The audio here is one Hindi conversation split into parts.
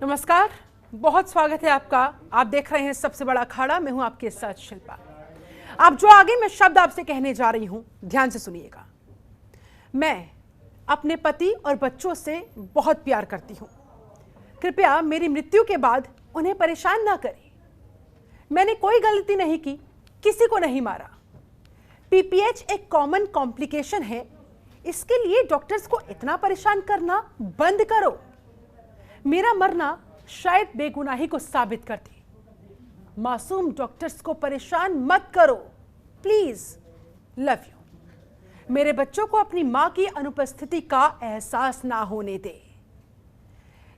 नमस्कार, बहुत स्वागत है आपका। आप देख रहे हैं सबसे बड़ा अखाड़ा। मैं हूं आपके साथ शिल्पा। आप जो आगे मैं शब्द आपसे कहने जा रही हूं, ध्यान से सुनिएगा। मैं अपने पति और बच्चों से बहुत प्यार करती हूं। कृपया मेरी मृत्यु के बाद उन्हें परेशान ना करें। मैंने कोई गलती नहीं की, किसी को नहीं मारा। पीपीएच एक कॉमन कॉम्प्लिकेशन है, इसके लिए डॉक्टर्स को इतना परेशान करना बंद करो। मेरा मरना शायद बेगुनाही को साबित कर दे। मासूम डॉक्टर्स को परेशान मत करो, प्लीज। Love you. मेरे बच्चों को अपनी मां की अनुपस्थिति का एहसास ना होने दे।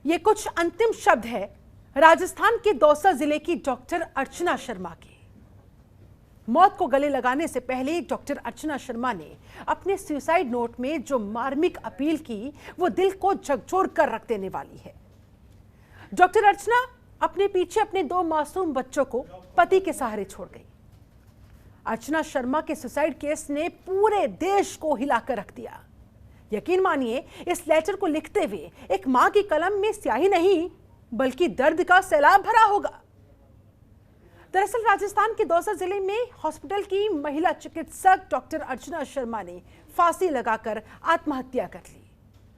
ये कुछ अंतिम शब्द है राजस्थान के दौसा जिले की डॉक्टर अर्चना शर्मा के। मौत को गले लगाने से पहले डॉक्टर अर्चना शर्मा ने अपने सुसाइड नोट में जो मार्मिक अपील की, वो दिल को झकझोर कर रख देने वाली है। डॉक्टर अर्चना अपने पीछे अपने 2 मासूम बच्चों को पति के सहारे छोड़ गई। अर्चना शर्मा के सुसाइड केस ने पूरे देश को हिलाकर रख दिया। यकीन मानिए, इस लेटर को लिखते हुए एक मां की कलम में स्याही नहीं, बल्कि दर्द का सैलाब भरा होगा। दरअसल राजस्थान के दौसा जिले में हॉस्पिटल की महिला चिकित्सक डॉक्टर अर्चना शर्मा ने फांसी लगाकर आत्महत्या कर ली।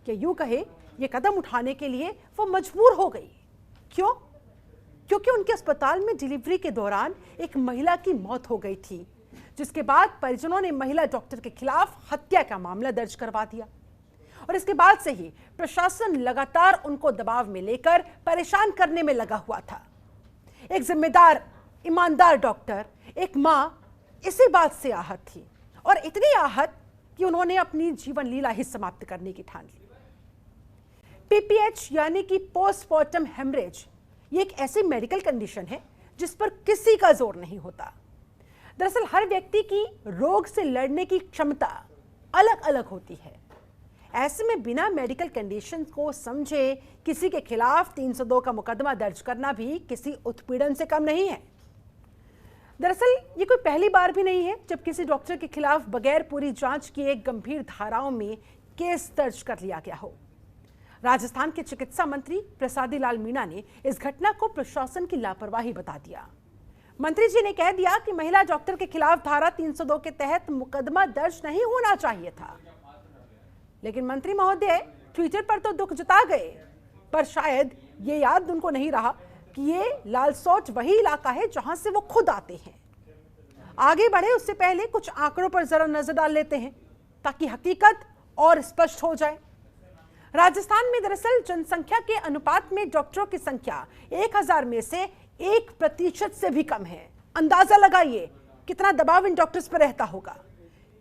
या यूं कहे, ये कदम उठाने के लिए वो मजबूर हो गई। क्यों? क्योंकि उनके अस्पताल में डिलीवरी के दौरान एक महिला की मौत हो गई थी, जिसके बाद परिजनों ने महिला डॉक्टर के खिलाफ हत्या का मामला दर्ज करवा दिया। और इसके बाद से ही प्रशासन लगातार उनको दबाव में लेकर परेशान करने में लगा हुआ था। एक जिम्मेदार, ईमानदार डॉक्टर, एक मां इसी बात से आहत थी, और इतनी आहत कि उन्होंने अपनी जीवन लीला ही समाप्त करने की ठान ली। पीपीएच यानी कि पोस्टमार्टम हेमरेज, ये एक ऐसी मेडिकल कंडीशन है जिस पर किसी का जोर नहीं होता। दरअसल हर व्यक्ति की रोग से लड़ने की क्षमता अलग अलग होती है। ऐसे में बिना मेडिकल कंडीशन को समझे किसी के खिलाफ 302 का मुकदमा दर्ज करना भी किसी उत्पीड़न से कम नहीं है। दरअसल ये कोई पहली बार भी नहीं है जब किसी डॉक्टर के खिलाफ बगैर पूरी जांच किए गंभीर धाराओं में केस दर्ज कर लिया गया हो। राजस्थान के चिकित्सा मंत्री प्रसादी लाल मीणा ने इस घटना को प्रशासन की लापरवाही बता दिया। मंत्री जी ने कह दिया कि महिला डॉक्टर के खिलाफ धारा 302 के तहत मुकदमा दर्ज नहीं होना चाहिए था। लेकिन मंत्री महोदय ट्विटर पर तो दुख जता गए, पर शायद ये याद उनको नहीं रहा कि ये लालसोट वही इलाका है जहां से वो खुद आते हैं। आगे बढ़े उससे पहले कुछ आंकड़ों पर जरा नजर डाल लेते हैं, ताकि हकीकत और स्पष्ट हो जाए। राजस्थान में दरअसल जनसंख्या के अनुपात में डॉक्टरों की संख्या 1000 में से 1% से भी कम है। अंदाजा लगाइए कितना दबाव इन डॉक्टर्स पर रहता होगा,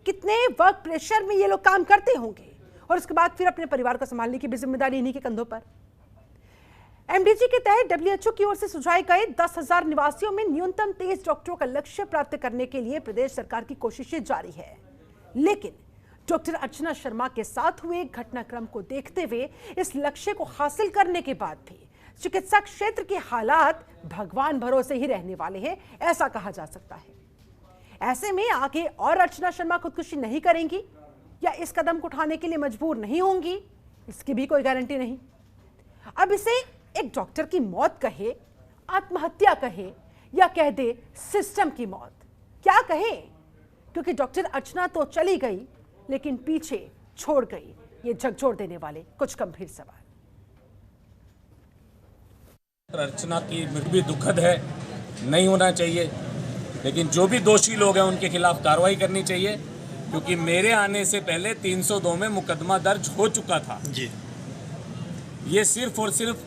कितने वर्क प्रेशर में ये लोग काम करते होंगे, और उसके बाद फिर अपने परिवार को संभालने की भी जिम्मेदारी इन्हीं के कंधों पर। एमडीजी के तहत डब्ल्यूएचओ की ओर से सुझाए गए 10,000 निवासियों में न्यूनतम 23 डॉक्टरों का लक्ष्य प्राप्त करने के लिए प्रदेश सरकार की कोशिशें जारी है। लेकिन डॉक्टर अर्चना शर्मा के साथ हुए घटनाक्रम को देखते हुए इस लक्ष्य को हासिल करने के बाद भी चिकित्सा क्षेत्र के हालात भगवान भरोसे ही रहने वाले हैं, ऐसा कहा जा सकता है। ऐसे में आगे और अर्चना शर्मा खुदकुशी नहीं करेंगी या इस कदम को उठाने के लिए मजबूर नहीं होंगी, इसकी भी कोई गारंटी नहीं। अब इसे एक डॉक्टर की मौत कहे, आत्महत्या कहे, या कह दे सिस्टम की मौत, क्या कहे? क्योंकि डॉक्टर अर्चना तो चली गई, लेकिन पीछे छोड़ गई ये झकझोर देने वाले कुछ गंभीर सवाल। अर्चना की मृत्यु भी दुखद है, नहीं होना चाहिए, लेकिन जो भी दोषी लोग हैं उनके खिलाफ कार्रवाई करनी चाहिए, क्योंकि मेरे आने से पहले 302 में मुकदमा दर्ज हो चुका था जी। ये सिर्फ और सिर्फ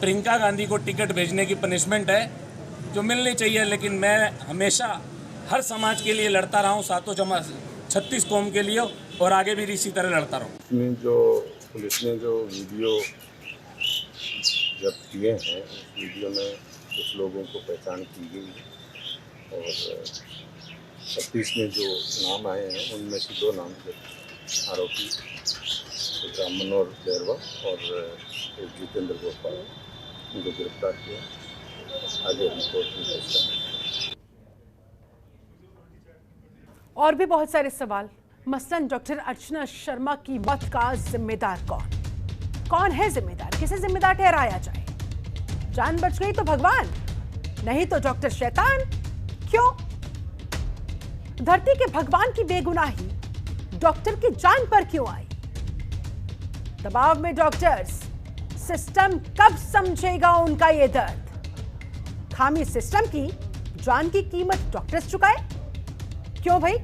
प्रियंका गांधी को टिकट भेजने की पनिशमेंट है जो मिलनी चाहिए, लेकिन मैं हमेशा हर समाज के लिए लड़ता रहा हूँ, 36 कौम के लिए, और आगे भी इसी तरह लड़ता रहूँ। पुलिस ने जो वीडियो जब्त किए हैं, उस वीडियो में कुछ लोगों को पहचान की गई और 36 में जो नाम आए हैं उनमें से 2 नाम थे आरोपी, एक मनोहर बैरवा और एक जितेंद्र गोपाल, उनको गिरफ्तार किया। आगे रिपोर्ट में चर्चा। और भी बहुत सारे सवाल, मसलन डॉक्टर अर्चना शर्मा की मौत का जिम्मेदार कौन है जिम्मेदार, किसे जिम्मेदार ठहराया जाए? जान बच गई तो भगवान, नहीं तो डॉक्टर शैतान। क्यों? धरती के भगवान की बेगुनाही डॉक्टर की जान पर क्यों आई? दबाव में डॉक्टर्स, सिस्टम कब समझेगा उनका ये दर्द? खामी सिस्टम की, जान की कीमत डॉक्टर्स चुकाए? क्यों भाई?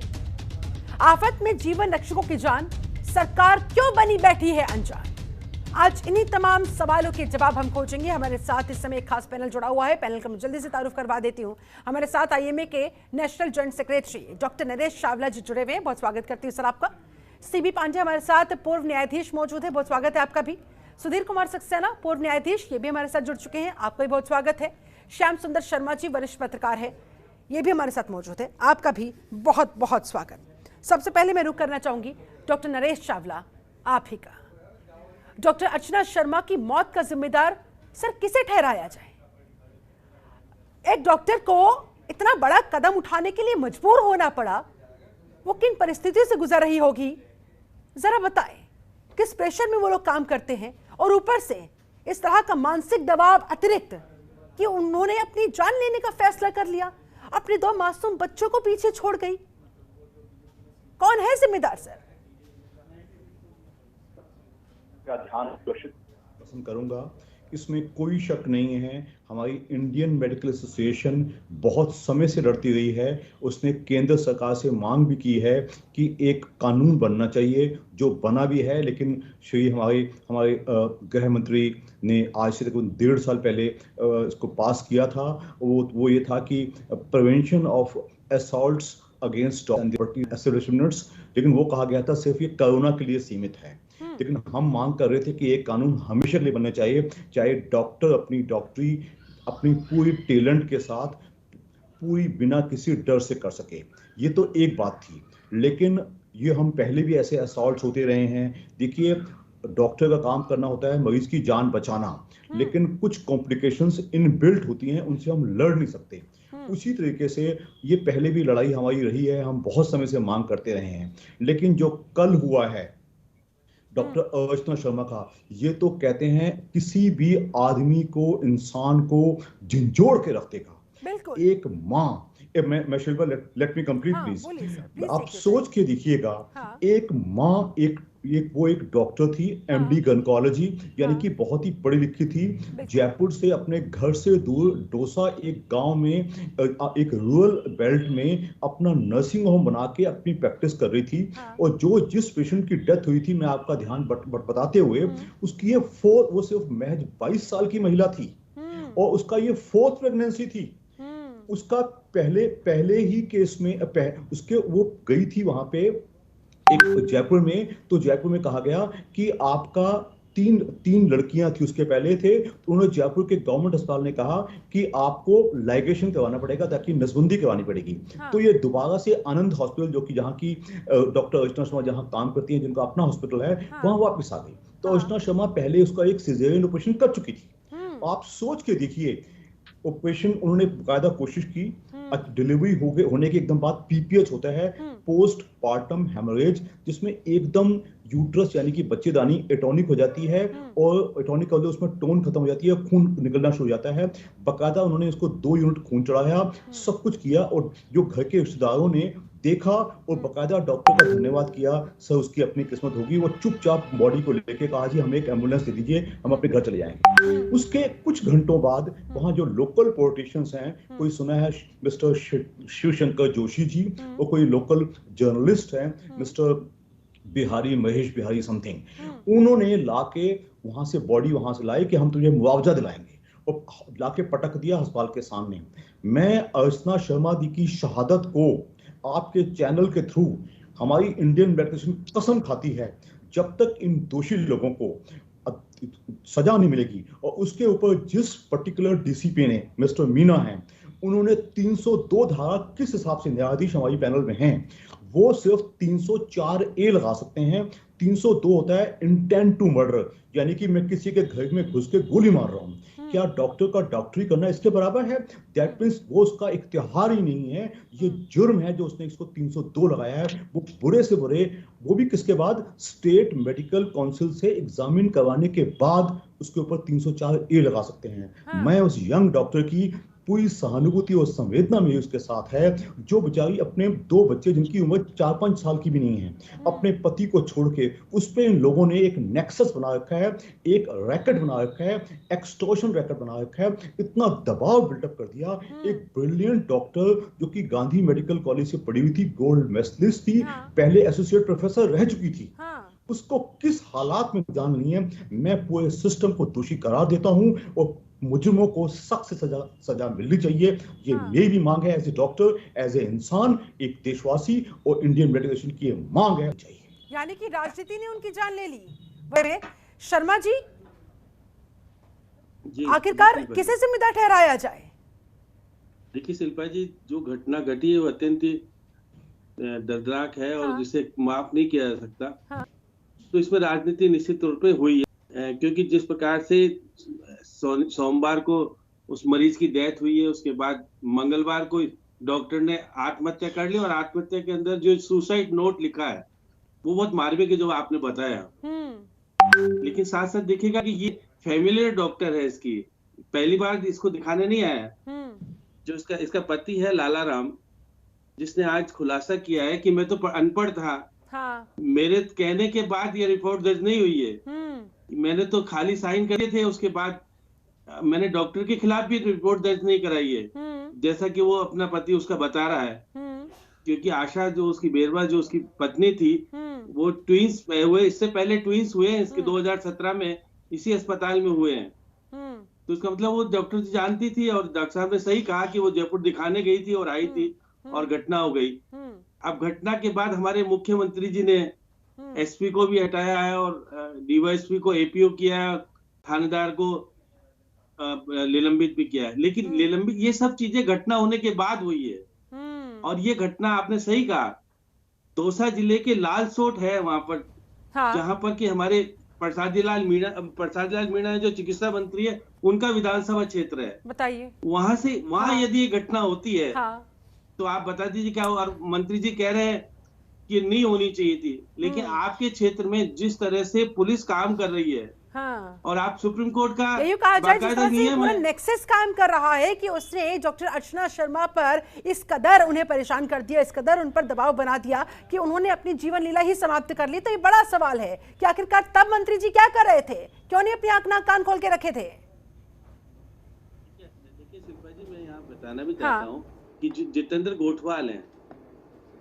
आफत में जीवन रक्षकों की जान सरकार क्यों बनी बैठी है अनजान? आज इन्हीं तमाम सवालों के जवाब हम खोजेंगे। हमारे साथ इस समय एक खास पैनल जुड़ा हुआ है। पैनल का मैं जल्दी से तारुफ करवा देती हूं। हमारे साथ आईएमए के national joint secretary doctor Naresh Chawla ji जुड़े हुए हैं। बहुत स्वागत करती हूं सर आपका। सीबी पांडे हमारे साथ पूर्व न्यायाधीश मौजूद है, बहुत स्वागत है आपका भी। सुधीर कुमार सक्सेना पूर्व न्यायाधीश, ये भी हमारे साथ जुड़ चुके हैं, आपका भी बहुत स्वागत है। श्याम सुंदर शर्मा जी वरिष्ठ पत्रकार है, ये भी हमारे साथ मौजूद है, आपका भी बहुत बहुत स्वागत। सबसे पहले मैं रुख करना चाहूंगी डॉक्टर नरेश चावला, आप ही का। डॉक्टर अर्चना शर्मा की मौत का जिम्मेदार सर किसे ठहराया जाए? एक डॉक्टर को इतना बड़ा कदम उठाने के लिए मजबूर होना पड़ा, वो किन परिस्थितियों से गुजर रही होगी, जरा बताएं। किस प्रेशर में वो लोग काम करते हैं, और ऊपर से इस तरह का मानसिक दबाव अतिरिक्त कि उन्होंने अपनी जान लेने का फैसला कर लिया, अपने 2 मासूम बच्चों को पीछे छोड़ गई। कौन है जिम्मेदार सर? का ध्यान आकर्षित पसंद करूंगा, इसमें कोई शक नहीं है। हमारी इंडियन मेडिकल एसोसिएशन बहुत समय से लड़ती रही है। उसने केंद्र सरकार से मांग भी की है कि एक कानून बनना चाहिए, जो बना भी है, लेकिन हमारे गृह मंत्री ने आज से तकरीबन 1.5 साल पहले इसको पास किया था। वो ये था कि prevention of assaults against establishments, लेकिन वो कहा गया था सिर्फ ये कोरोना के लिए सीमित है। लेकिन हम मांग कर रहे थे कि एक कानून हमेशा के लिए बनना चाहिए, चाहे डॉक्टर अपनी डॉक्टरी अपनी पूरी टैलेंट के साथ पूरी बिना किसी डर से कर सके। ये तो एक बात थी, लेकिन ये हम पहले भी ऐसे असॉल्ट्स होते रहे हैं। देखिए, डॉक्टर का काम करना होता है मरीज की जान बचाना, लेकिन कुछ कॉम्प्लिकेशंस इनबिल्ट होती हैं, उनसे हम लड़ नहीं सकते। उसी तरीके से ये पहले भी लड़ाई हमारी रही है, हम बहुत समय से मांग करते रहे हैं। लेकिन जो कल हुआ है डॉक्टर अर्चना शर्मा का, ये तो कहते हैं किसी भी आदमी को, इंसान को झंझोड़ के रख देगा। एक माँ, मैं Shilpa, let me complete please. आप सोच के देखिएगा, एक माँ, वो एक डॉक्टर थी, एमडी गायनेकोलॉजी, यानी कि बहुत ही पढ़ी लिखी थी। जयपुर से अपने घर से दूर डोसा एक गांव में, एक रूरल बेल्ट में अपना नर्सिंग होम बना के अपनी प्रैक्टिस कर रही थी। और जिस पेशेंट की डेथ हुई थी, मैं आपका ध्यान बताते हुए, उसकी वो सिर्फ महज 22 साल की महिला थी, और उसका ये 4th प्रेगनेंसी थी। उसका पहले ही केस में उसके वो गई थी वहां पे एक जयपुर में, तो जयपुर में कहा गया कि आपका तीन लड़कियां थी, उसके पहले थे, तो उन्होंने जयपुर के गवर्नमेंट अस्पताल ने कहा कि आपको लाइगेशन करवाना पड़ेगा, ताकि नसबंदी करवानी पड़ेगी। तो ये दोबारा से आनंद हॉस्पिटल, जो कि जहाँ की डॉक्टर अर्चना शर्मा जहाँ काम करती हैं, जिनका अपना हॉस्पिटल है, वहां वापस आ गई। तो अर्चना शर्मा पहले उसका एक सिजेरियन ऑपरेशन कर चुकी थी। आप सोच के देखिए, ऑपरेशन उन्होंने बाकायदा कोशिश की, डिलीवरी होने के एकदम बाद पीपीएच होता है, पोस्ट पार्टम हेमरेज, जिसमें एकदम यूट्रस यानी कि बच्चेदानी एटॉनिक हो जाती है, और एटॉनिक होते उसमें टोन खत्म हो जाती है, खून निकलना शुरू हो जाता है। बाकायदा उन्होंने उसको 2 यूनिट खून चढ़ाया, सब कुछ किया, और जो घर के रिश्तेदारों ने देखा और बाकायदा डॉक्टर का धन्यवाद किया, सर उसकी अपनी किस्मत होगी। वो चुपचाप बॉडी को लेके कहा, जी हमें एक एम्बुलेंस दे दीजिए, हम अपने घर चले जाएंगे। उसके कुछ घंटों बाद वहां जो लोकल पॉलिटिशियंस हैं, कोई सुना है मिस्टर शिवशंकर जोशी जी, और कोई लोकल जर्नलिस्ट हैं मिस्टर महेश बिहारी समथिंग, उन्होंने लाके वहां से बॉडी वहां से लाए कि हम तुझे मुआवजा दिलाएंगे, और लाके पटक दिया अस्पताल के सामने। मैं अर्चना शर्मा दी की शहादत को आपके चैनल के थ्रू हमारी इंडियन मेडिकल एसोसिएशन कसम खाती है, जब तक इन दोषी लोगों को सजा नहीं मिलेगी, और उसके ऊपर जिस पर्टिकुलर डीसीपी ने, मिस्टर मीना हैं, उन्होंने 302 धारा किस हिसाब से, न्यायाधीश हमारी पैनल में हैं, वो सिर्फ 304A लगा सकते हैं। 302 होता है इंटेंट टू मर्डर, यानी कि मैं किसी के घर में घुस के गोली मार रहा हूं। क्या डॉक्टर का डॉक्टरी करना इसके बराबर है? दैट मींस वो उसका इख्तियार ही नहीं है, ये जुर्म है जो उसने इसको 302 लगाया है। वो बुरे से बुरे, वो भी किसके बाद, स्टेट मेडिकल काउंसिल से एग्जामिन करवाने के बाद उसके ऊपर 304A लगा सकते हैं। मैं उस यंग डॉक्टर की पूरी सहानुभूति और संवेदना मेरी उसके साथ है, जो बेचारी अपने 2 बच्चे जिनकी उम्र 4-5 साल की भी नहीं है, अपने पति को छोड़ के, उस पे इन लोगों ने एक नेक्सस बना रखा है, एक रैकेट बना रखा है, एक्सटॉर्शन रैकेट बना रखा है, इतना दबाव बिल्डअप कर दिया। एक ब्रिलियंट डॉक्टर जो कि गांधी मेडिकल कॉलेज से पढ़ी हुई थी, गोल्ड मेडलिस्ट थी, पहले एसोसिएट प्रोफेसर रह चुकी थी, उसको किस हालात में जान ली है। मैं पूरे सिस्टम को दोषी करार देता हूं और मुजरिमों को सख्त से सजा मिलनी चाहिए। ये मेरी भी मांग है, as a doctor, as a इंसान, एक देशवासी और इंडियन मेडिकेशन की मांग है चाहिए। यानी कि राजनीति ने उनकी जान ले ली। वह शर्मा जी, आखिरकार किसे जिम्मेदार ठहराया जाए? देखिए शिल्पा जी, जो घटना घटी है वो अत्यंत ही दर्दनाक है और जिसे माफ नहीं किया जा सकता। तो इसमें राजनीति निश्चित तौर पे हुई है, क्योंकि जिस प्रकार से सोमवार को उस मरीज की डेथ हुई है, उसके बाद मंगलवार को डॉक्टर ने आत्महत्या कर ली और आत्महत्या के अंदर जो सुसाइड नोट लिखा है वो बहुत मार्मिक है, जो आपने बताया। लेकिन साथ साथ देखिएगा कि ये फैमिलियर डॉक्टर है, इसकी पहली बार इसको दिखाने नहीं आया। जो इसका पति है लाला राम, जिसने आज खुलासा किया है कि मैं तो अनपढ़ था, मेरे कहने के बाद ये रिपोर्ट दर्ज नहीं हुई है, मैंने तो खाली साइन करे थे, उसके बाद मैंने डॉक्टर के खिलाफ भी रिपोर्ट दर्ज नहीं कराई है, जैसा कि वो अपना पति उसका बता रहा है। क्योंकि आशा जो उसकी बेरवा जो उसकी पत्नी थी, वो ट्विंस हुए, इससे पहले ट्विंस हुए हैं, इसके 2017 में इसी अस्पताल में हुए हैं। तो इसका मतलब वो डॉक्टर जानती थी और डॉक्टर साहब ने सही कहा कि वो जयपुर दिखाने गई थी और आई थी और घटना हो गई। अब घटना के बाद हमारे मुख्यमंत्री जी ने एसपी को भी हटाया है और डीवाईएसपी को एपीओ किया है, थानेदार को निलंबित भी किया है। लेकिन निलंबित ये सब चीजें घटना होने के बाद हुई है। और ये घटना आपने सही कहा, दौसा जिले के लालसोट है वहां पर, जहां पर कि हमारे प्रसाद लाल मीणा जो चिकित्सा मंत्री है, उनका विधानसभा क्षेत्र है। बताइए, वहां यदि ये घटना होती है तो आप बता दीजिए क्या। और मंत्री जी कह रहे हैं कि नहीं होनी चाहिए थी, लेकिन आपके क्षेत्र में जिस तरह से पुलिस काम कर रही है, और आप सुप्रीम कोर्ट का बाकायदा नियम है, नेक्सस काम कर रहा है कि उसने डॉक्टर अर्चना शर्मा पर इस कदर उन्हें परेशान कर दिया, इस कदर उन पर दबाव बना दिया कि उन्होंने अपनी जीवन लीला ही समाप्त कर ली। तो ये बड़ा सवाल है कि आखिरकार तब मंत्री जी क्या कर रहे थे, क्यों नहीं अपनी आंख नाक कान खोल के रखे थे? देखिए शिल्पा जी, मैं यहाँ बताना भी चाहता हूँ कि जितेंद्र गोठवाल हैं,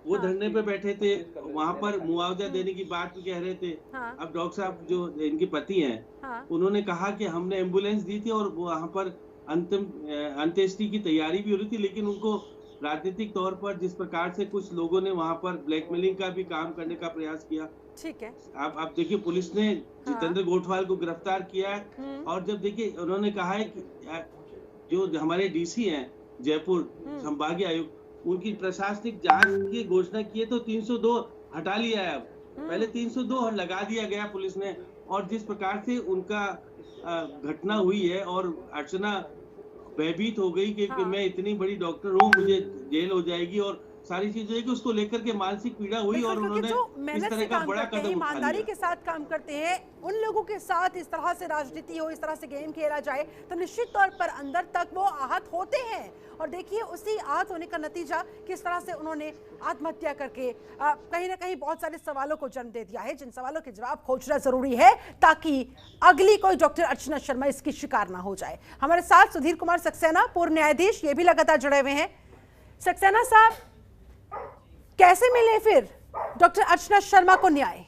वो धरने पे बैठे थे, वहां पर मुआवजा देने की बात कह रहे थे। अब डॉक्टर साहब जो इनके पति हैं, उन्होंने कहा कि हमने एम्बुलेंस दी थी और वहां पर अंत्येष्टि की तैयारी भी हो रही थी, लेकिन उनको राजनीतिक तौर पर जिस प्रकार से कुछ लोगों ने वहां पर ब्लैकमेलिंग का भी काम करने का प्रयास किया। ठीक है, आप देखिए पुलिस ने जितेंद्र गोठवाल को गिरफ्तार किया है। और जब देखिए उन्होंने कहा है कि जो हमारे डीसी हैं जयपुर संभागीय आयुक्त, उनकी प्रशासनिक जांच की घोषणा की है, तो 302 हटा लिया है। अब पहले 302 लगा दिया गया पुलिस ने। और जिस प्रकार से उनका घटना हुई है और अर्चना भयभीत हो गई कि मैं इतनी बड़ी डॉक्टर हूँ, मुझे जेल हो जाएगी और सारी चीजें कि उसको लेकर के मानसिक पीड़ा हुई, और उन्होंने इस तरह का बड़ा कदम उठा लिया। ईमानदारी के साथ काम करते हैं, उन लोगों के साथ इस तरह से राजनीति हो, इस तरह से गेम खेला जाए तो निश्चित तौर पर अंदर तक वो आहत होते हैं। और देखिए उसी आहत होने का नतीजा किस तरह से उन्होंने आत्महत्या करके कहीं ना कहीं बहुत सारे सवालों को जन्म दे दिया है, जिन सवालों के जवाब खोजना जरूरी है ताकि अगली कोई डॉक्टर अर्चना शर्मा इसकी शिकार ना हो जाए। हमारे साथ सुधीर कुमार सक्सेना, पूर्व न्यायाधीश, ये भी लगातार जुड़े हुए हैं। सक्सेना साहब, कैसे मिले फिर डॉक्टर अर्चना शर्मा को न्याय,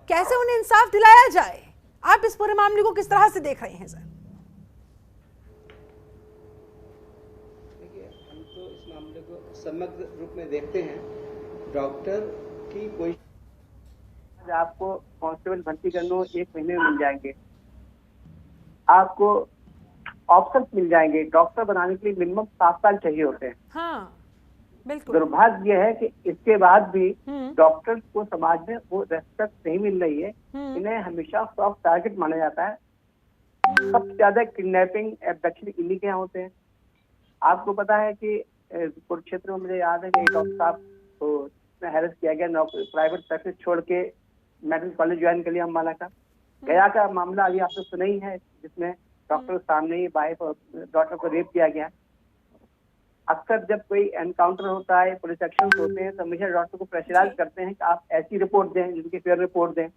कैसे उन्हें इंसाफ दिलाया जाए? आप इस पूरे मामले को किस तरह से देख रहे हैं सर? देखिए, हम तो इस मामले को समग्र रूप में देखते हैं। डॉक्टर की कोई आपको कांस्टेबल भर्ती करने 1 महीने में मिल जाएंगे, आपको ऑप्शन मिल जाएंगे। डॉक्टर बनाने के लिए मिनिमम 7 साल चाहिए होते हैं। हाँ, बिल्कुल। दुर्भाग्य यह है कि इसके बाद भी डॉक्टर्स को समाज में वो रेस्पेक्ट नहीं मिल रही है। इन्हें हमेशा सॉफ्ट टारगेट माना जाता है। सबसे ज्यादा किडनैपिंग एब्डक्शन इन्हीं के यहाँ होते हैं। आपको पता है कि कुरुक्षेत्र में मुझे याद है कि डॉक्टर साहब को हैरेस किया गया, प्राइवेट प्रैक्टिस छोड़ के मेडिकल कॉलेज ज्वाइन कर लिया अम्बाला का। गया का मामला अभी आपने सुना ही है, जिसमें डॉक्टर सामने ही वाइफ और डॉक्टर को रेप किया गया। अक्सर जब कोई एनकाउंटर होता है, पुलिस एक्शन होते हैं, तो हमेशा डॉक्टर को प्रेशराइज करते हैं कि आप ऐसी रिपोर्ट दें जिनकी फेयर रिपोर्ट दें।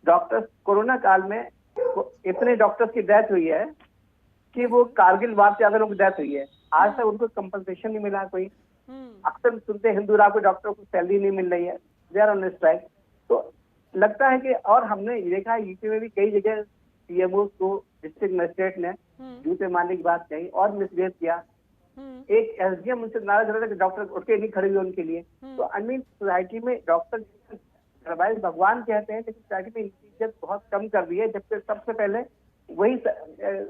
डॉक्टर्स कोरोना काल में इतने डॉक्टर्स की डेथ हुई है कि वो कारगिल वार से ज्यादा लोगों की डेथ हुई है, आज तक उनको कंपनसेशन नहीं मिला कोई। अक्सर सुनते हैं हिंदू राव के डॉक्टर को सैलरी नहीं मिल रही है, दे आर ऑन स्ट्राइक। तो लगता है कि, और हमने देखा है यूपी में भी कई जगह सीएमओ को डिस्ट्रिक्ट मजिस्ट्रेट ने जूते मारने की बात कही और मिसबिहेव किया। एक एसडीएम उनसे नाराज हो रहा था कि डॉक्टर उठ के नहीं खड़े हुए उनके लिए। तो आई मीन सोसाइटी में डॉक्टर भगवान कहते हैं, लेकिन सोसाइटी में इनकी इज्जत बहुत कम कर दी है, जबकि सबसे पहले वही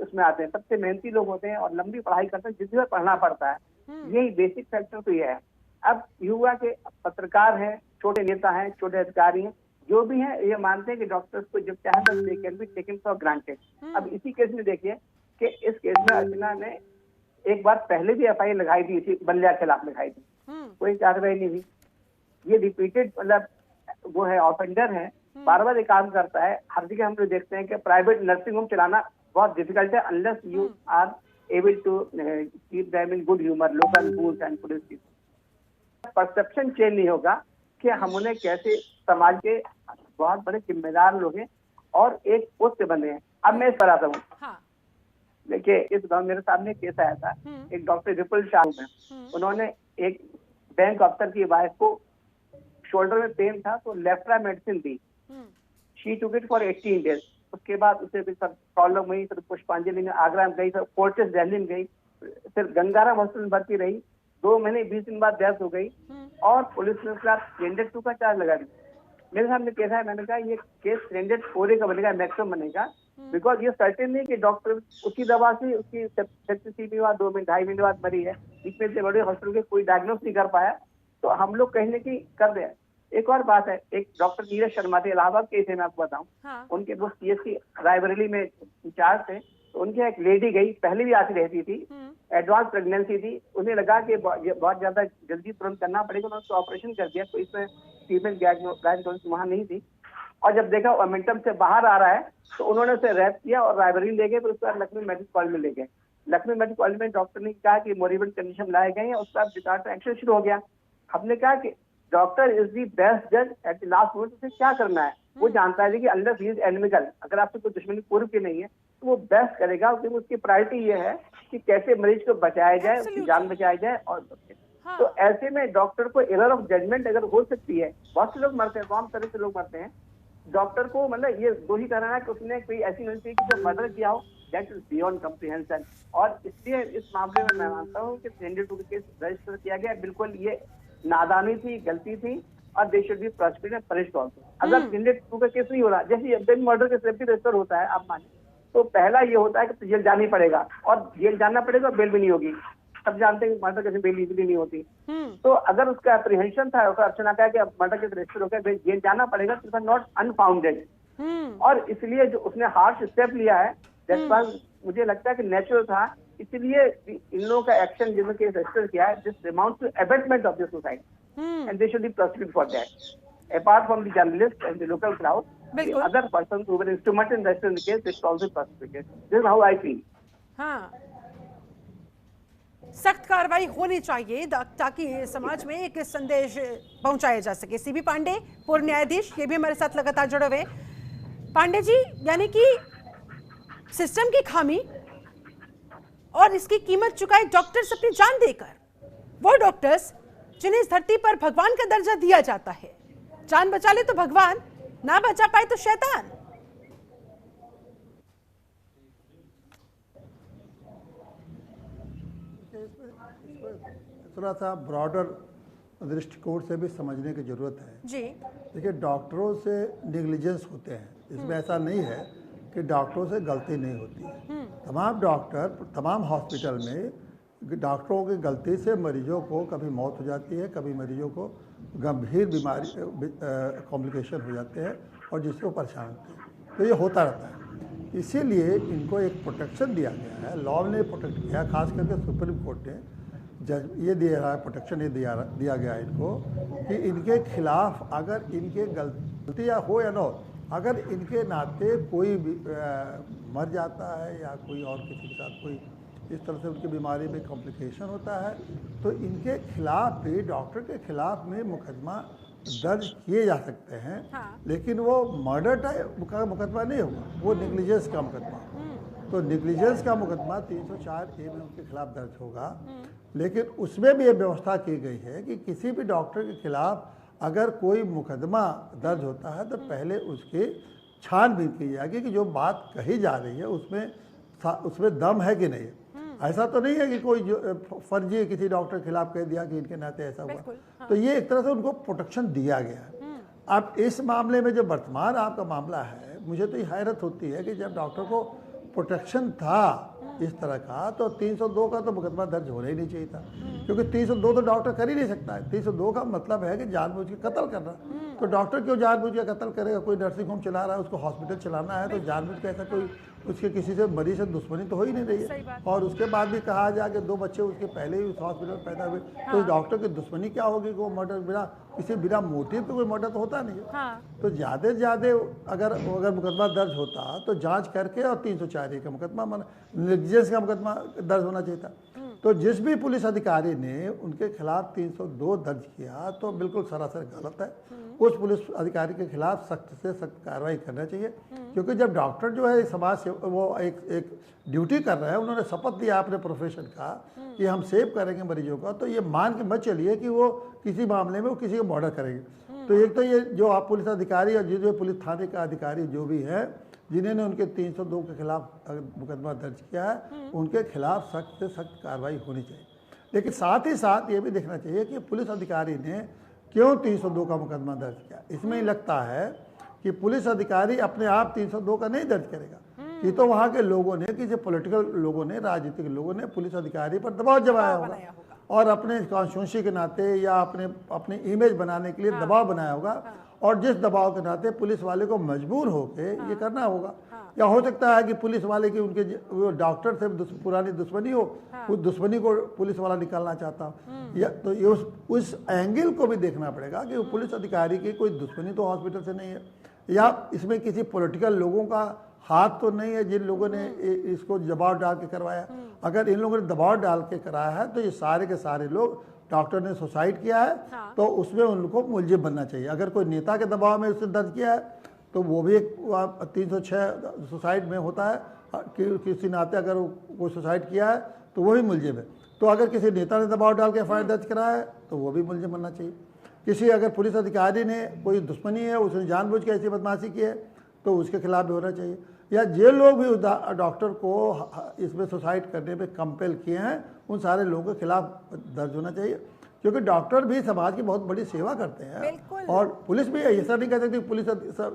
उसमें आते हैं, सबसे मेहनती लोग होते हैं और लंबी पढ़ाई करते हैं, जिसमें पढ़ना पड़ता है। यही बेसिक फैक्टर तो ये है। अब युवा के पत्रकार हैं, छोटे नेता हैं, छोटे अधिकारी हैं, जो भी हैं, ये मानते हैं कि डॉक्टर्स को जब चाहे तब they can be taken for granted. अब इसी केस में देखिए कि इस केस में अर्चना ने एक बार पहले भी एफआईआर लगाई थी, इसी बल्लिया के खिलाफ लगाई थी, कोई कार्रवाई नहीं हुई। ये रिपीटेड मतलब वो है, ऑफेंडर है, बार बार ये काम करता है। हर जगह हम लोग देखते हैं कि प्राइवेट नर्सिंग होम चलाना बहुत डिफिकल्ट है unless you are able to keep them in good humour, local rules and police. Perception change नहीं होगा कि हम उन्हें कैसे समाज के बहुत बड़े जिम्मेदार लोग हैं और एक पोस्ट से बने हैं। अब मैं इस पर आता हूँ। देखिए, इस गाँव मेरे सामने केस आया था, एक डॉक्टर विपुल शाह में, उन्होंने एक बैंक अफसर की वाइफ को शोल्डर में पेन था तो लेफ्ट्रा मेडिसिन दी। She took it for 18 days. उसके बाद उसे भी सब प्रॉब्लम हुई, फिर पुष्पांजलि में आगरा में गई, फिर फोर्टिस दिल्ली में गई, फिर गंगाराम हॉस्पिटल में भर्ती रही। 2 महीने 20 दिन बाद डेथ हो गई और पुलिस ने उसके बाद स्टैंडर्ड 2 का चार्ज लगा दिया। मेरे सामने केस है, मैंने कहा ये केस स्टैंडर्ड 4 का बनेगा, मैक्सिमम बनेगा, बिकॉज ये सर्टेन नहीं कि डॉक्टर उसकी दवा से उसकी सेप्टिसिमी हुआ, 2 महीने 2.5 महीने बाद मरी है, इसमें से बड़े हॉस्पिटल के कोई डायग्नोस नहीं कर पाया, तो हम लोग कहीं ना कहीं कर रहे हैं। एक और बात है, एक डॉक्टर नीरज शर्मा थे, इलाहाबाद केस है, मैं आपको बताऊं। उनके वो सीएससी रायबरेली में इंचार्ज थे, तो उनके एक लेडी गई, पहले भी आती रहती थी, एडवांस प्रेगनेंसी थी, उन्हें लगा कि बहुत ज्यादा जल्दी तुरंत करना पड़ेगा, उन्होंने उसको ऑपरेशन कर दिया, तो इसमें फीमेल गाइडलाइंस वहां नहीं थी। और जब देखा मोमेंटम से बाहर आ रहा है तो उन्होंने उसे रैप किया और रायबरेली ले गए, फिर उसके बाद लखनऊ मेडिकल कॉलेज में ले गए। लखनऊ मेडिकल कॉलेज में डॉक्टर ने कहा कि मोरिबेंड कंडीशन लाए गए हैं, उसके बाद डिजास्टर एक्शन शुरू हो गया। हमने कहा कि डॉक्टर इज दी बेस्ट जज एट द लास्ट मोमेंट, उसे क्या करना है वो जानता है कि अंडर ही इज एनिमिकल, अगर आपसे कोई दुश्मनी पूर्व की नहीं है तो वो बेस्ट करेगा, क्योंकि उसकी प्रायोरिटी ये है कि कैसे मरीज को बचाया जाए, उसकी जान बचाई जाए। और तो ऐसे में डॉक्टर को एरर ऑफ जजमेंट अगर हो सकती है, बहुत से लोग मरते हैं, तमाम तरह से लोग मरते हैं, डॉक्टर को मतलब ये दो ही करना है कि उसने कोई ऐसी गलती की जो मर्डर किया हो, दैट इज बियॉन्ड कम्प्रिहेंशन। और इसलिए इस मामले में मैं मानता हूँ कि 302 केस रजिस्टर किया गया, बिल्कुल ये नादानी थी, गलती थी, और दे should be prosecuted punished also. अगर 302 का केस नहीं हो रहा, जैसे मर्डर के सेफ्टी रजिस्टर होता है, आप माने तो पहला ये होता है कि जेल जाना ही पड़ेगा, और जेल जाना पड़ेगा, बेल भी नहीं होगी। सब जानते हैं कि मर्डर केस बेल इजीली नहीं होती। तो अगर उसका अप्रीहेंशन था, उसका अर्चना का कि अब मर्डर केस रजिस्टर हो गया, जेल जाना पड़ेगा, तो नॉट अनफाउंडेड। और इसलिए जो उसने हार्श स्टेप लिया है, दैट्स व्हाई मुझे लगता है कि नेचुरल था, इसलिए इन लोगों का एक्शन जिन्होंने केस रजिस्टर किया है, this amounts to abetment of the society and they should be prosecuted for that. Apart from the journalist and the local crowd, the other persons who were instrumental in registering the case, they should also be prosecuted. This is how I feel. हाँ, सख्त कार्रवाई होनी चाहिए ताकि समाज में एक संदेश पहुंचाया जा सके। सीबी पांडे, पूर्व न्यायाधीश, ये भी हमारे साथ लगातार जुड़े हुए। पांडे जी, यानी कि सिस्टम की खामी और इसकी कीमत चुकाए डॉक्टर्स अपनी जान देकर, वो डॉक्टर्स जिन्हें इस धरती पर भगवान का दर्जा दिया जाता है। जान बचा ले तो भगवान, ना बचा पाए तो शैतान। थोड़ा सा ब्रॉडर दृष्टिकोण से भी समझने की जरूरत है जी। देखिए, डॉक्टरों से नेग्लिजेंस होते हैं, इसमें ऐसा नहीं है कि डॉक्टरों से गलती नहीं होती है। तमाम डॉक्टर, तमाम हॉस्पिटल में डॉक्टरों की गलती से मरीजों को कभी मौत हो जाती है, कभी मरीजों को गंभीर बीमारी कॉम्प्लिकेशन हो जाते हैं और जिसको परेशान होते हैं। तो ये होता रहता है, इसीलिए इनको एक प्रोटेक्शन दिया गया है, लॉ ने प्रोटेक्ट किया, खास करके सुप्रीम कोर्ट ने ये दिया रहा है, प्रोटेक्शन ये दिया गया है इनको कि इनके खिलाफ अगर इनके गलतियाँ हो या ना हो, अगर इनके नाते कोई भी मर जाता है या कोई और किसी के साथ कोई इस तरह से उनकी बीमारी में कॉम्प्लिकेशन होता है तो इनके खिलाफ भी डॉक्टर के खिलाफ में मुकदमा दर्ज किए जा सकते हैं। हाँ। लेकिन वो मर्डर टाइप का मुकदमा नहीं होगा, वो नेग्लिजेंस का मुकदमा। तो नेग्लिजेंस का मुकदमा 304A में उनके खिलाफ दर्ज होगा। लेकिन उसमें भी ये व्यवस्था की गई है कि किसी भी डॉक्टर के खिलाफ अगर कोई मुकदमा दर्ज होता है तो पहले उसकी छानबीन की जाएगी कि जो बात कही जा रही है उसमें दम है कि नहीं। ऐसा तो नहीं है कि कोई जो फर्जी किसी डॉक्टर के खिलाफ कह दिया कि इनके नाते ऐसा हुआ। हाँ। तो ये एक तरह से उनको प्रोटेक्शन दिया गया है। अब इस मामले में जो वर्तमान आपका मामला है, मुझे तो ये हैरत होती है कि जब डॉक्टर को प्रोटेक्शन था इस तरह का तो 302 का तो मुकदमा दर्ज होना ही नहीं चाहिए था, क्योंकि 302 तो डॉक्टर कर ही नहीं सकता है। 302 का मतलब है कि जानबूझ के कत्ल करना। तो डॉक्टर क्यों जानबूझ के कत्ल करेगा? कोई नर्सिंग होम चला रहा है, उसको हॉस्पिटल चलाना है, तो जानबूझ के ऐसा कोई उसके किसी से मरीज से दुश्मनी तो हो ही नहीं रही है। और उसके बाद भी कहा जाए कि 2 बच्चे उसके पहले ही उस हॉस्पिटल पैदा हुए। हाँ। तो डॉक्टर की दुश्मनी क्या होगी कि वो मर्डर बिना मोटिव तो कोई मर्डर तो होता नहीं है। हाँ। तो ज़्यादा से ज़्यादा अगर मुकदमा दर्ज होता तो जांच करके और 304A का मुकदमा नेग्लिजेंस का मुकदमा दर्ज होना चाहिए था। तो जिस भी पुलिस अधिकारी ने उनके खिलाफ 302 दर्ज किया तो बिल्कुल सरासर गलत है। उस पुलिस अधिकारी के खिलाफ सख्त से सख्त कार्रवाई करना चाहिए, क्योंकि जब डॉक्टर जो है समाज से वो एक ड्यूटी कर रहे हैं, उन्होंने शपथ लिया अपने प्रोफेशन का कि हम सेव करेंगे मरीजों का, तो ये मान के मत चलिए कि वो किसी मामले में वो किसी को मर्डर करेंगे। तो एक तो ये जो आप पुलिस अधिकारी और जो पुलिस थाने का अधिकारी जो भी है जिन्होंने उनके 302 के खिलाफ मुकदमा दर्ज किया है, उनके खिलाफ सख्त से सख्त कार्रवाई होनी चाहिए। लेकिन साथ ही साथ ये भी देखना चाहिए कि पुलिस अधिकारी ने क्यों 302 का मुकदमा दर्ज किया। इसमें लगता है कि पुलिस अधिकारी अपने आप 302 का नहीं दर्ज करेगा, ये तो वहाँ के लोगों ने, किसी पॉलिटिकल लोगों ने, राजनीतिक लोगों ने पुलिस अधिकारी पर दबाव जमाया होगा और अपने कॉन्स्टिट्यूंसी के नाते या अपनी इमेज बनाने के लिए दबाव बनाया होगा। और जिस दबाव के नाते पुलिस वाले को मजबूर होके ये करना होगा। या हो सकता है कि पुलिस वाले की उनके डॉक्टर से पुरानी दुश्मनी हो, उस दुश्मनी को पुलिस वाला निकालना चाहता हो। या तो ये उस एंगल को भी देखना पड़ेगा कि पुलिस अधिकारी की कोई दुश्मनी तो हॉस्पिटल से नहीं है, या इसमें किसी पॉलिटिकल लोगों का हाथ तो नहीं है जिन लोगों ने इसको दबाव डाल के करवाया। अगर इन लोगों ने दबाव डाल के कराया है तो ये सारे के सारे लोग, डॉक्टर ने सुसाइड किया है तो उसमें उनको मुलजिम बनना चाहिए। अगर कोई नेता के दबाव में उसने दर्ज किया है तो वो भी एक 306 सुसाइड में होता है कि किसी नाते अगर कोई सुसाइड किया है तो वो भी मुलजिम है। तो अगर किसी नेता ने दबाव डाल के FIR दर्ज कराया है तो वो भी मुलजिम बनना चाहिए। किसी अगर पुलिस अधिकारी ने कोई दुश्मनी है, उसने जानबूझ के ऐसी बदमाशी की है तो उसके खिलाफ भी होना चाहिए। या जो लोग भी डॉक्टर को इसमें सुसाइड करने पे कंपेल किए हैं उन सारे लोगों के खिलाफ दर्ज होना चाहिए, क्योंकि डॉक्टर भी समाज की बहुत बड़ी सेवा करते हैं। और पुलिस भी ऐसा नहीं कह सकती पुलिस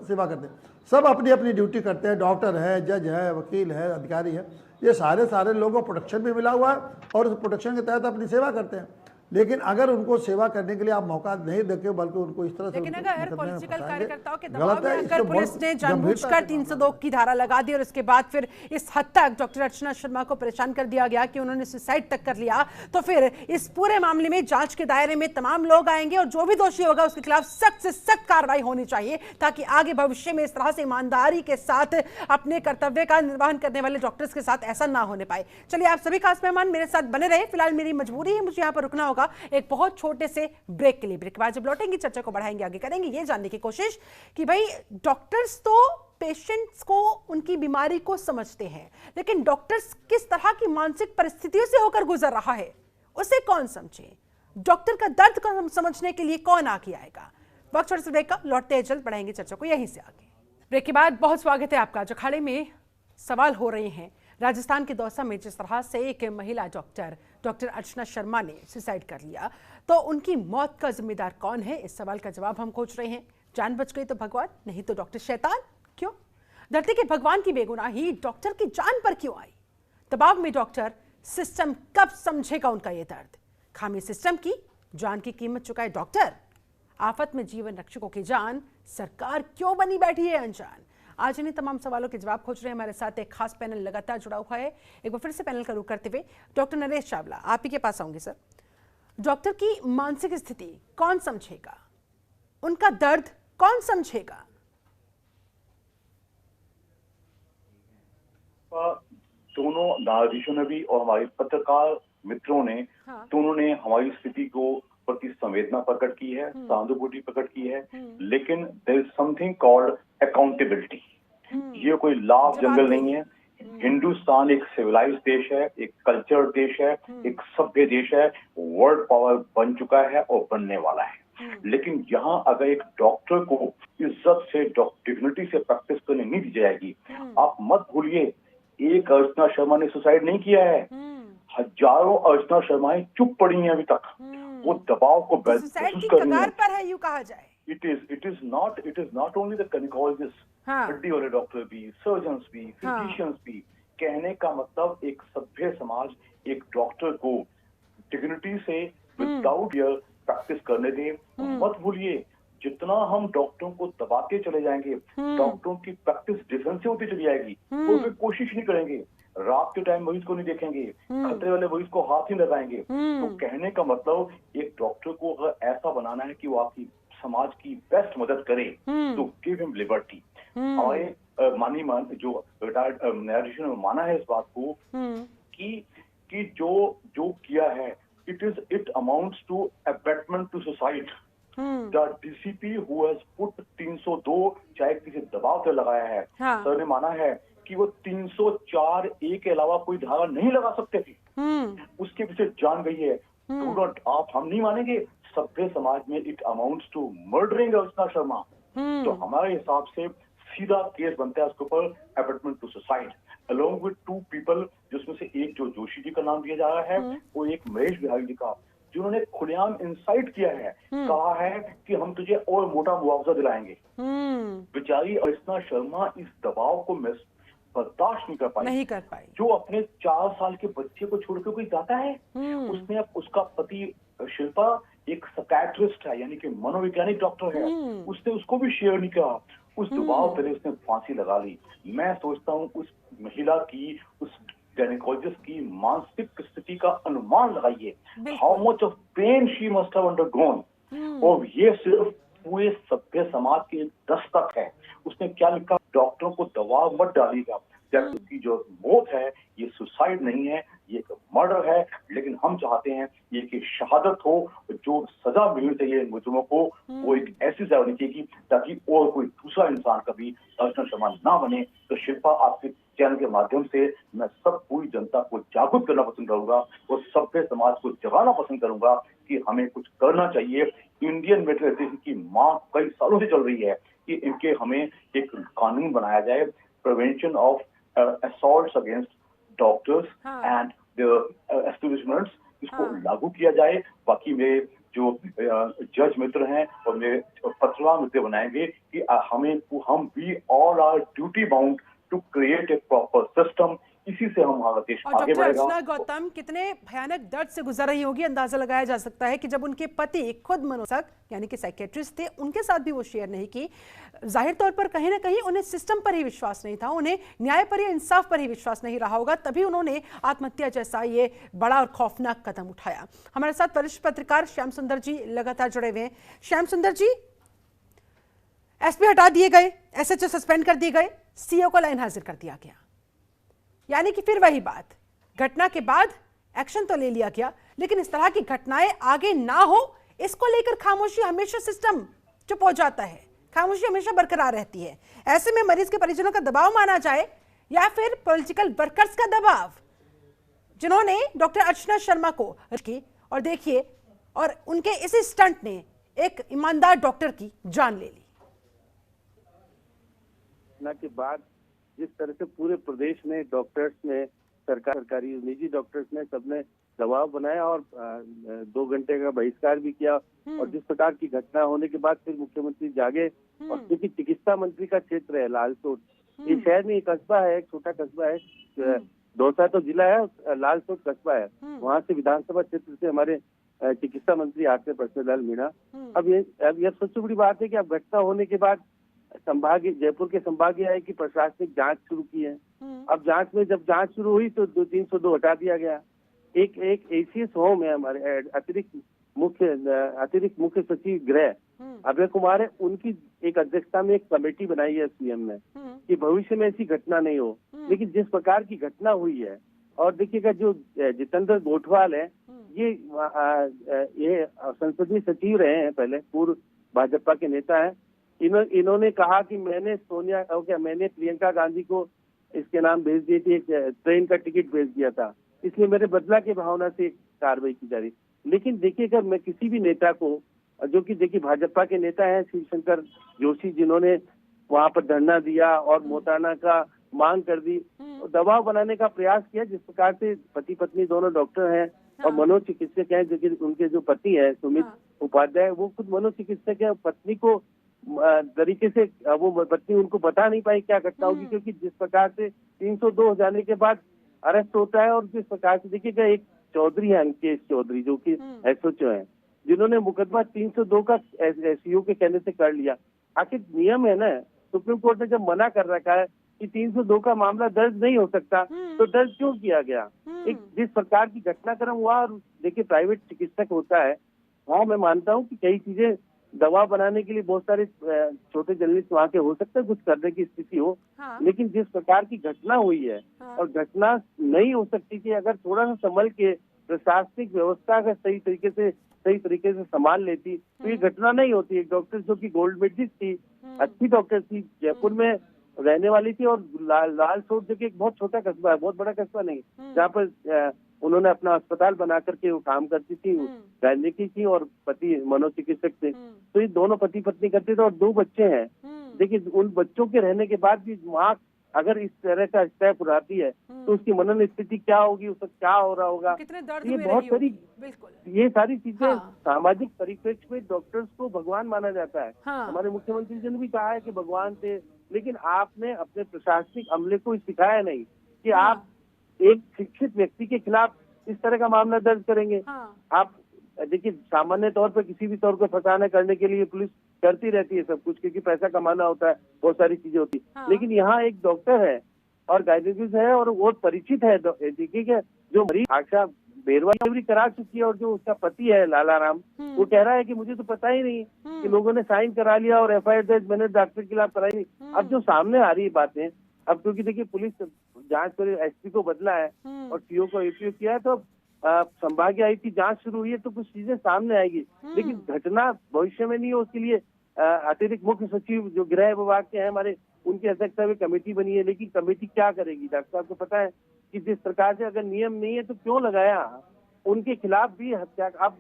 सेवा करते हैं, सब अपनी अपनी ड्यूटी करते हैं। डॉक्टर है, जज है, वकील है, अधिकारी है, ये सारे लोगों को प्रोटेक्शन भी मिला हुआ है और उस प्रोटेक्शन के तहत अपनी सेवा करते हैं। लेकिन अगर उनको सेवा करने के लिए आप मौका नहीं देते बल्कि उनको इस तरह से, लेकिन अगर पॉलिटिकल कार्यकर्ताओं के दबाव में अगर पुलिस ने जानबूझकर 302 की धारा लगा दी और उसके बाद फिर इस हद तक डॉक्टर अर्चना शर्मा को परेशान कर दिया गया कि उन्होंने सुसाइड तक कर लिया, तो फिर इस पूरे मामले में जांच के दायरे में तमाम लोग आएंगे और जो भी दोषी होगा उसके खिलाफ सख्त से सख्त कार्रवाई होनी चाहिए, ताकि आगे भविष्य में इस तरह से ईमानदारी के साथ अपने कर्तव्य का निर्वहन करने वाले डॉक्टर्स के साथ ऐसा ना होने पाए। चलिए, आप सभी खास मेहमान मेरे साथ बने रहे। फिलहाल मेरी मजबूरी है, मुझे यहाँ पर रुकना होगा एक बहुत छोटे से ब्रेक के लिए। ब्रेक के बाद जब लौटेंगे चर्चा को बढ़ाएंगे, आगे करेंगे ये जानने की कोशिश कि भाई डॉक्टर्स तो पेशेंट्स को, उनकी बीमारी को समझते हैं, लेकिन डॉक्टर्स किस तरह की मानसिक परिस्थितियों से होकर गुजर रहा है उसे कौन समझे? डॉक्टर का दर्द को समझने के लिए कौन आगे आएगा? वक्त छोटे से ब्रेक का, लौटते हैं जल्द, बढ़ाएंगे चर्चा को यहीं से आगे। ब्रेक के बाद बहुत स्वागत है आपका। अखाड़े में सवाल हो रहे हैं, राजस्थान के दौसा में जिस तरह से एक महिला डॉक्टर अर्चना शर्मा ने सुसाइड कर लिया, तो उनकी मौत का जिम्मेदार कौन है? इस सवाल का जवाब हम खोज रहे हैं। जान बच गई तो भगवान, नहीं तो डॉक्टर शैतान। क्यों? धरती के भगवान की बेगुनाही डॉक्टर की जान पर क्यों आई? दबाव में डॉक्टर, सिस्टम कब समझेगा उनका ये दर्द? खामी सिस्टम की, जान की कीमत चुकाए डॉक्टर। आफत में जीवन रक्षकों की जान सरकार क्यों बनी बैठी है अनजान? आज इन्हीं तमाम सवालों के जवाब खोज रहे हैं। हमारे साथ एक खास पैनल लगातार जुड़ा हुआ है। एक बार फिर से पैनल का रुख करते हुए डॉक्टर नरेश चावला, आप ही के पास आऊंगे सर। डॉक्टर की मानसिक स्थिति कौन समझेगा? उनका दर्द कौन समझेगा? दोनों न्यायाधीशों ने भी और हमारे पत्रकार मित्रों ने दोनों ने हमारी स्थिति को प्रति संवेदना प्रकट की है, सहानुभूति प्रकट की है, लेकिन there is something called accountability. ये कोई लाभ जंगल नहीं है। हिंदुस्तान एक सिविलाइज देश है, एक कल्चर देश है, एक सभ्य देश है, वर्ल्ड पावर बन चुका है और बनने वाला है। लेकिन यहाँ अगर एक डॉक्टर को इज्जत से डिग्निटी से प्रैक्टिस करने नहीं दी जाएगी, आप मत भूलिए एक अर्चना शर्मा ने सुसाइड नहीं किया है, हजारों अर्चना शर्माएं चुप पड़ी हैं अभी तक। वो दबाव को महसूस कर रही हैं। पर है यूं कहा जाए। It is not only the gynecologists, हड्डी वाले डॉक्टर भी, सर्जन्स भी, फिजिशियंस भी। कहने का मतलब एक सभ्य समाज एक डॉक्टर को डिग्निटी से विदाउट फियर प्रैक्टिस करने दे। मत भूलिए जितना हम डॉक्टरों को दबाते चले जाएंगे, डॉक्टरों की प्रैक्टिस डिफेंसिव होती चली जाएगी। वो फिर कोशिश नहीं करेंगे, रात के टाइम मरीज को नहीं देखेंगे, खतरे वाले मरीज को हाथ नहीं लगाएंगे। तो कहने का मतलब एक डॉक्टर को अगर ऐसा बनाना है कि वो आपकी समाज की बेस्ट मदद करे, तो गिव हिम लिबर्टी। हमारे जो रिटायर्ड न्यायाधीशों ने माना है इस बात को कि जो किया है it amounts to abetment to suicide. The DCP who has put 302 चाहे किसी दबाव से लगाया है, सर ने माना है कि वो 304A के अलावा कोई धारा नहीं लगा सकते थे। उसके पीछे जान गई है। आप हम नहीं मानेंगे, सभ्य समाज में it amounts to murdering Archana Sharma. तो हमारे हिसाब से सीधा केस बनता है उसके ऊपर abetment to suicide along with 2 people, जिसमें से एक जो जोशी जी का नाम दिया जा रहा है, वो एक महेश बिहारी जी का, जिन्होंने खुलेआम इंसाइट किया है, कहा है कि हम तुझे और मोटा मुआवजा दिलाएंगे। बेचारी अर्चना शर्मा इस दबाव को बर्दाश्त नहीं कर पाई। जो अपने 4 साल के बच्चे को छोड़कर कोई जाता है, उसने उसका पति शिल्पा एक साइकियाट्रिस्ट है, यानी कि मनोवैज्ञानिक डॉक्टर है, उसने उसको भी शेयर नहीं किया। उस दबाव तले उसने फांसी लगा ली। मैं सोचता हूँ उस महिला की, उस गायनेकोलॉजिस्ट की मानसिक स्थिति का अनुमान लगाइए, how much of pain she must have undergone. और ये सिर्फ पूरे सभ्य समाज की दस्तक है। उसने क्या लिखा, डॉक्टरों को दबाव मत डालिएगा, जबकि उसकी जो मौत है ये सुसाइड नहीं है, ये एक मर्डर है। लेकिन हम चाहते हैं ये कि शहादत हो, जो सजा मिलनी चाहिए मुजरिमों को वो एक ऐसी सजा होनी चाहिए ताकि और कोई दूसरा इंसान कभी अर्चना शर्मा ना बने। तो शिल्पा, आपके चैनल के माध्यम से मैं सब पूरी जनता को जागरूक करना पसंद करूंगा और सभ्य समाज को जगाना पसंद करूंगा कि हमें कुछ करना चाहिए। इंडियन मेडिकल एसोसिएशन की मांग कई सालों से चल रही है कि इनके हमें एक कानून बनाया जाए, prevention of assaults against doctors and the establishments, इसको लागू किया जाए। बाकी मेरे जो जज मित्र हैं और मेरे पत्रकार मित्र बनाएंगे कि हम भी all are duty bound to create a proper system. इसी से हमारा देश आगे बढ़ेगा। अर्चना गौतम कितने भयानक दर्द से गुजर रही होगी, अंदाजा लगाया जा सकता है कि जब उनके पति खुद मनोचिकित्सक यानी कि साइकियाट्रिस्ट थे, उनके साथ भी वो शेयर नहीं की। जाहिर तौर पर कहीं ना कहीं उन्हें सिस्टम पर ही विश्वास नहीं था, उन्हें न्याय पर या इंसाफ पर ही विश्वास नहीं रहा होगा, तभी उन्होंने आत्महत्या जैसा ये बड़ा और खौफनाक कदम उठाया। हमारे साथ वरिष्ठ पत्रकार श्याम सुंदर जी लगातार जुड़े हुए हैं। श्याम सुंदर जी, एसपी हटा दिए गए, एसएचओ सस्पेंड कर दिए गए, सीओ को लाइन हाजिर कर दिया गया, यानी कि फिर वही बात, घटना के बाद एक्शन तो ले लिया गया, लेकिन इस तरह की घटनाएं आगे ना हो इसको लेकर खामोशी हमेशा सिस्टम चुप हो जाता है, खामोशी हमेशा बरकरार रहती है। ऐसे में मरीज के परिजनों का दबाव माना जाए या फिर पॉलिटिकल वर्कर्स का दबाव, जिन्होंने डॉक्टर अर्चना शर्मा को की और देखिए, और उनके इसी स्टंट ने एक ईमानदार डॉक्टर की जान ले ली। के बाद जिस तरह से पूरे प्रदेश में डॉक्टर्स ने, सरकारी निजी डॉक्टर्स ने सबने दबाव बनाया और 2 घंटे का बहिष्कार भी किया, और जिस प्रकार की घटना होने के बाद फिर मुख्यमंत्री जागे, और क्योंकि चिकित्सा मंत्री का क्षेत्र है लालसोट, ये शहर में एक कस्बा है, एक छोटा कस्बा है, दौसा तो जिला है, लालसोट कस्बा है, वहाँ से विधानसभा क्षेत्र से हमारे चिकित्सा मंत्री आते परसोत्तम मीणा। अब ये सबसे बड़ी बात है कि अब घटना होने के बाद जयपुर के संभागीय आयुक्त की प्रशासनिक जांच शुरू की है। अब जब जांच शुरू हुई तो 302 हटा दिया गया। एक एसीएस होम है हमारे अतिरिक्त मुख्य सचिव गृह, अभय कुमार है, उनकी एक अध्यक्षता में एक कमेटी बनाई है सीएम ने कि भविष्य में ऐसी घटना नहीं हो। लेकिन जिस प्रकार की घटना हुई है, और देखिएगा जो जितेंद्र गोठवाल है, ये संसदीय सचिव रहे हैं पहले, पूर्व भाजपा के नेता है। इन्होंने कहा कि मैंने प्रियंका गांधी को इसके नाम भेज दिए थे, एक ट्रेन का टिकट भेज दिया था, इसलिए मेरे बदला की भावना से कार्रवाई की जा रही। लेकिन देखिएगा, मैं किसी भी नेता को, जो कि देखिए भाजपा के नेता हैं शिवशंकर जोशी, जिन्होंने वहां पर धरना दिया और मोटाना का मांग कर दी, दबाव बनाने का प्रयास किया। जिस प्रकार से पति पत्नी दोनों डॉक्टर हैं और मनोचिकित्सक हैं, जो कि उनके जो पति है सुमित उपाध्याय, वो खुद मनोचिकित्सक है। पत्नी को तरीके से वो पत्नी उनको बता नहीं पाई क्या घटना होगी, क्योंकि जिस प्रकार से 302 हो जाने के बाद अरेस्ट होता है, और जिस प्रकार से देखिएगा एक चौधरी है, अंकेश चौधरी, जो कि एसओचओ है, जिन्होंने मुकदमा 302 का एसयू के कहने से कर लिया। आखिर नियम है ना, सुप्रीम कोर्ट ने जब मना कर रखा है कि 302 का मामला दर्ज नहीं हो सकता, तो दर्ज क्यों किया गया? एक जिस प्रकार की घटनाक्रम हुआ, और देखिए प्राइवेट चिकित्सक होता है, हाँ मैं मानता हूँ कि कई चीजें दवा बनाने के लिए बहुत सारे छोटे जर्नलिस्ट वहाँ के हो सकते हैं, कुछ करने की स्थिति हो, लेकिन जिस प्रकार की घटना हुई है, और घटना नहीं हो सकती थी अगर थोड़ा सा संभल के प्रशासनिक व्यवस्था अगर सही तरीके से संभाल लेती, तो ये घटना नहीं होती। एक डॉक्टर जो कि गोल्ड मेडलिस्ट थी, अच्छी डॉक्टर थी, जयपुर में रहने वाली थी, और लाल सोट जो कि एक बहुत छोटा कस्बा है, बहुत बड़ा कस्बा नहीं, जहाँ पर उन्होंने अपना अस्पताल बना करके वो काम करती थी, गायनिकी थी, और पति मनोचिकित्सक थे। तो ये दोनों पति पत्नी करते थे, और 2 बच्चे हैं। देखिए उन बच्चों के रहने के बाद भी माँ अगर इस तरह का स्टेप उठाती है, तो उसकी मनन स्थिति क्या होगी, उसका क्या हो रहा होगा, ये बहुत सारी ये सारी चीजें सामाजिक परिप्रेक्ष्य में डॉक्टर्स को भगवान माना जाता है। हमारे मुख्यमंत्री जी ने भी कहा है कि भगवान थे, लेकिन आपने अपने प्रशासनिक अमले को सिखाया नहीं कि आप एक शिक्षित व्यक्ति के खिलाफ इस तरह का मामला दर्ज करेंगे। आप देखिए, सामान्य तौर पर किसी भी तौर पर फसाना करने के लिए पुलिस करती रहती है सब कुछ, क्योंकि पैसा कमाना होता है, बहुत सारी चीजें होती है। लेकिन यहाँ एक डॉक्टर है और गाइनेकोलॉजिस्ट है, और वो परिचित है, देखिए जो मरीज आशा बेरवा डिलीवरी करा चुकी है, और जो उसका पति है लाला राम, वो कह रहा है कि मुझे तो पता ही नहीं कि लोगों ने साइन करा लिया और FIR दर्ज मैंने डॉक्टर के खिलाफ कराई नहीं। अब जो सामने आ रही है बातें, अब क्योंकि देखिए पुलिस जांच कर SP को बदला है और CO को APO किया है, तो संभागीय आयुक्त की जांच शुरू हुई है, तो कुछ चीजें सामने आएगी। लेकिन घटना भविष्य में नहीं हो, उसके लिए अतिरिक्त मुख्य सचिव जो गृह विभाग के हैं हमारे, उनकी अध्यक्षता में कमेटी बनी है। लेकिन कमेटी क्या करेगी? डॉक्टर साहब को पता है कि जिस प्रकार से अगर नियम नहीं है तो क्यों लगाया? उनके खिलाफ भी हत्या, अब